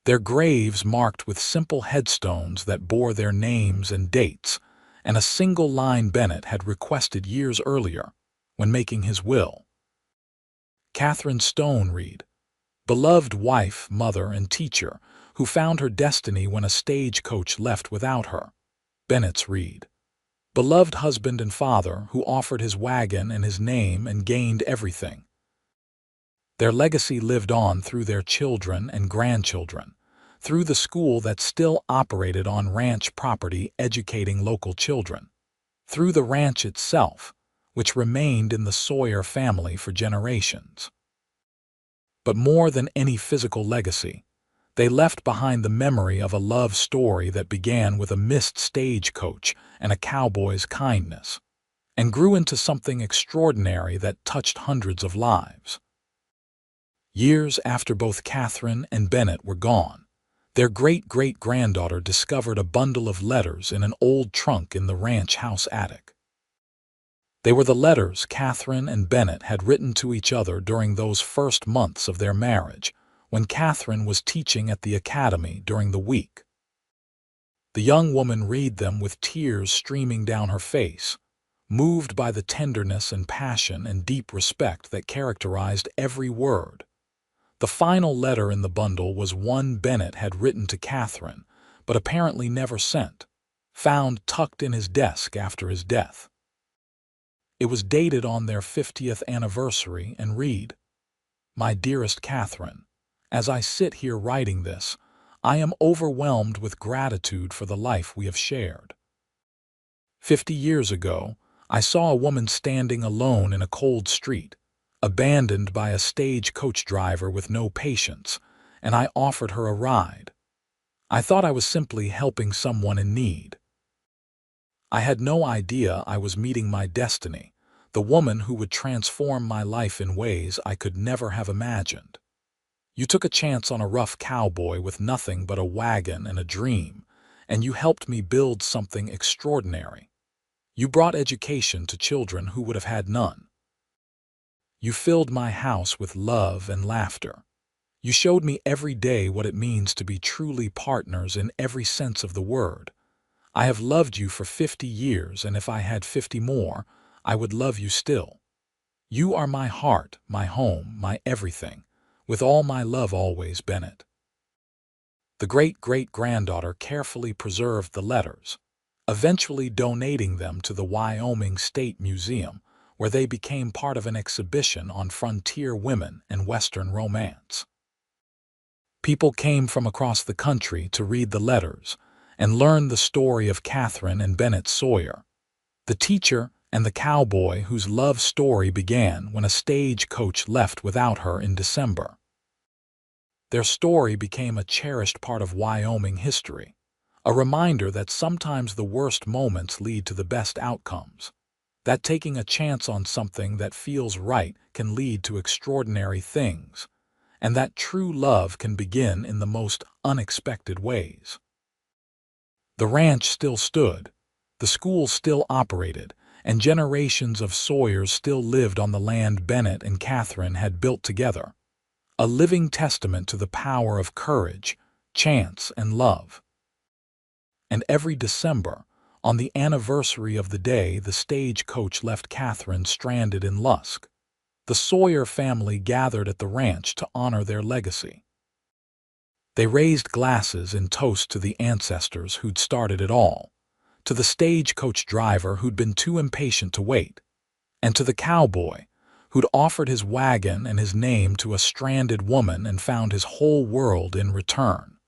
their graves marked with simple headstones that bore their names and dates, and a single line Bennett had requested years earlier when making his will. Catherine Stone read, "Beloved wife, mother, and teacher, who found her destiny when a stagecoach left without her." Bennett's read, "Beloved husband and father, who offered his wagon and his name and gained everything." Their legacy lived on through their children and grandchildren, through the school that still operated on ranch property educating local children, through the ranch itself, which remained in the Sawyer family for generations. But more than any physical legacy, they left behind the memory of a love story that began with a missed stagecoach and a cowboy's kindness, and grew into something extraordinary that touched hundreds of lives. Years after both Catherine and Bennett were gone, their great-great-granddaughter discovered a bundle of letters in an old trunk in the ranch house attic. They were the letters Catherine and Bennett had written to each other during those first months of their marriage, when Catherine was teaching at the academy during the week. The young woman read them with tears streaming down her face, moved by the tenderness and passion and deep respect that characterized every word. The final letter in the bundle was one Bennett had written to Catherine, but apparently never sent, found tucked in his desk after his death. It was dated on their 50th anniversary and read, "My dearest Catherine, as I sit here writing this, I am overwhelmed with gratitude for the life we have shared. 50 years ago, I saw a woman standing alone in a cold street, abandoned by a stagecoach driver with no patience, and I offered her a ride. I thought I was simply helping someone in need. I had no idea I was meeting my destiny, the woman who would transform my life in ways I could never have imagined. You took a chance on a rough cowboy with nothing but a wagon and a dream, and you helped me build something extraordinary. You brought education to children who would have had none. You filled my house with love and laughter. You showed me every day what it means to be truly partners in every sense of the word. I have loved you for 50 years, and if I had 50 more, I would love you still. You are my heart, my home, my everything. With all my love always, Bennett." The great-great-granddaughter carefully preserved the letters, eventually donating them to the Wyoming State Museum, where they became part of an exhibition on frontier women and Western romance. People came from across the country to read the letters and learn the story of Catherine and Bennett Sawyer, the teacher and the cowboy whose love story began when a stagecoach left without her in December. Their story became a cherished part of Wyoming history, a reminder that sometimes the worst moments lead to the best outcomes, that taking a chance on something that feels right can lead to extraordinary things, and that true love can begin in the most unexpected ways. The ranch still stood, the school still operated, and generations of Sawyers still lived on the land Bennett and Catherine had built together, a living testament to the power of courage, chance, and love. And every December, on the anniversary of the day the stagecoach left Catherine stranded in Lusk, the Sawyer family gathered at the ranch to honor their legacy. They raised glasses in toast to the ancestors who'd started it all, to the stagecoach driver who'd been too impatient to wait, and to the cowboy who'd offered his wagon and his name to a stranded woman and found his whole world in return.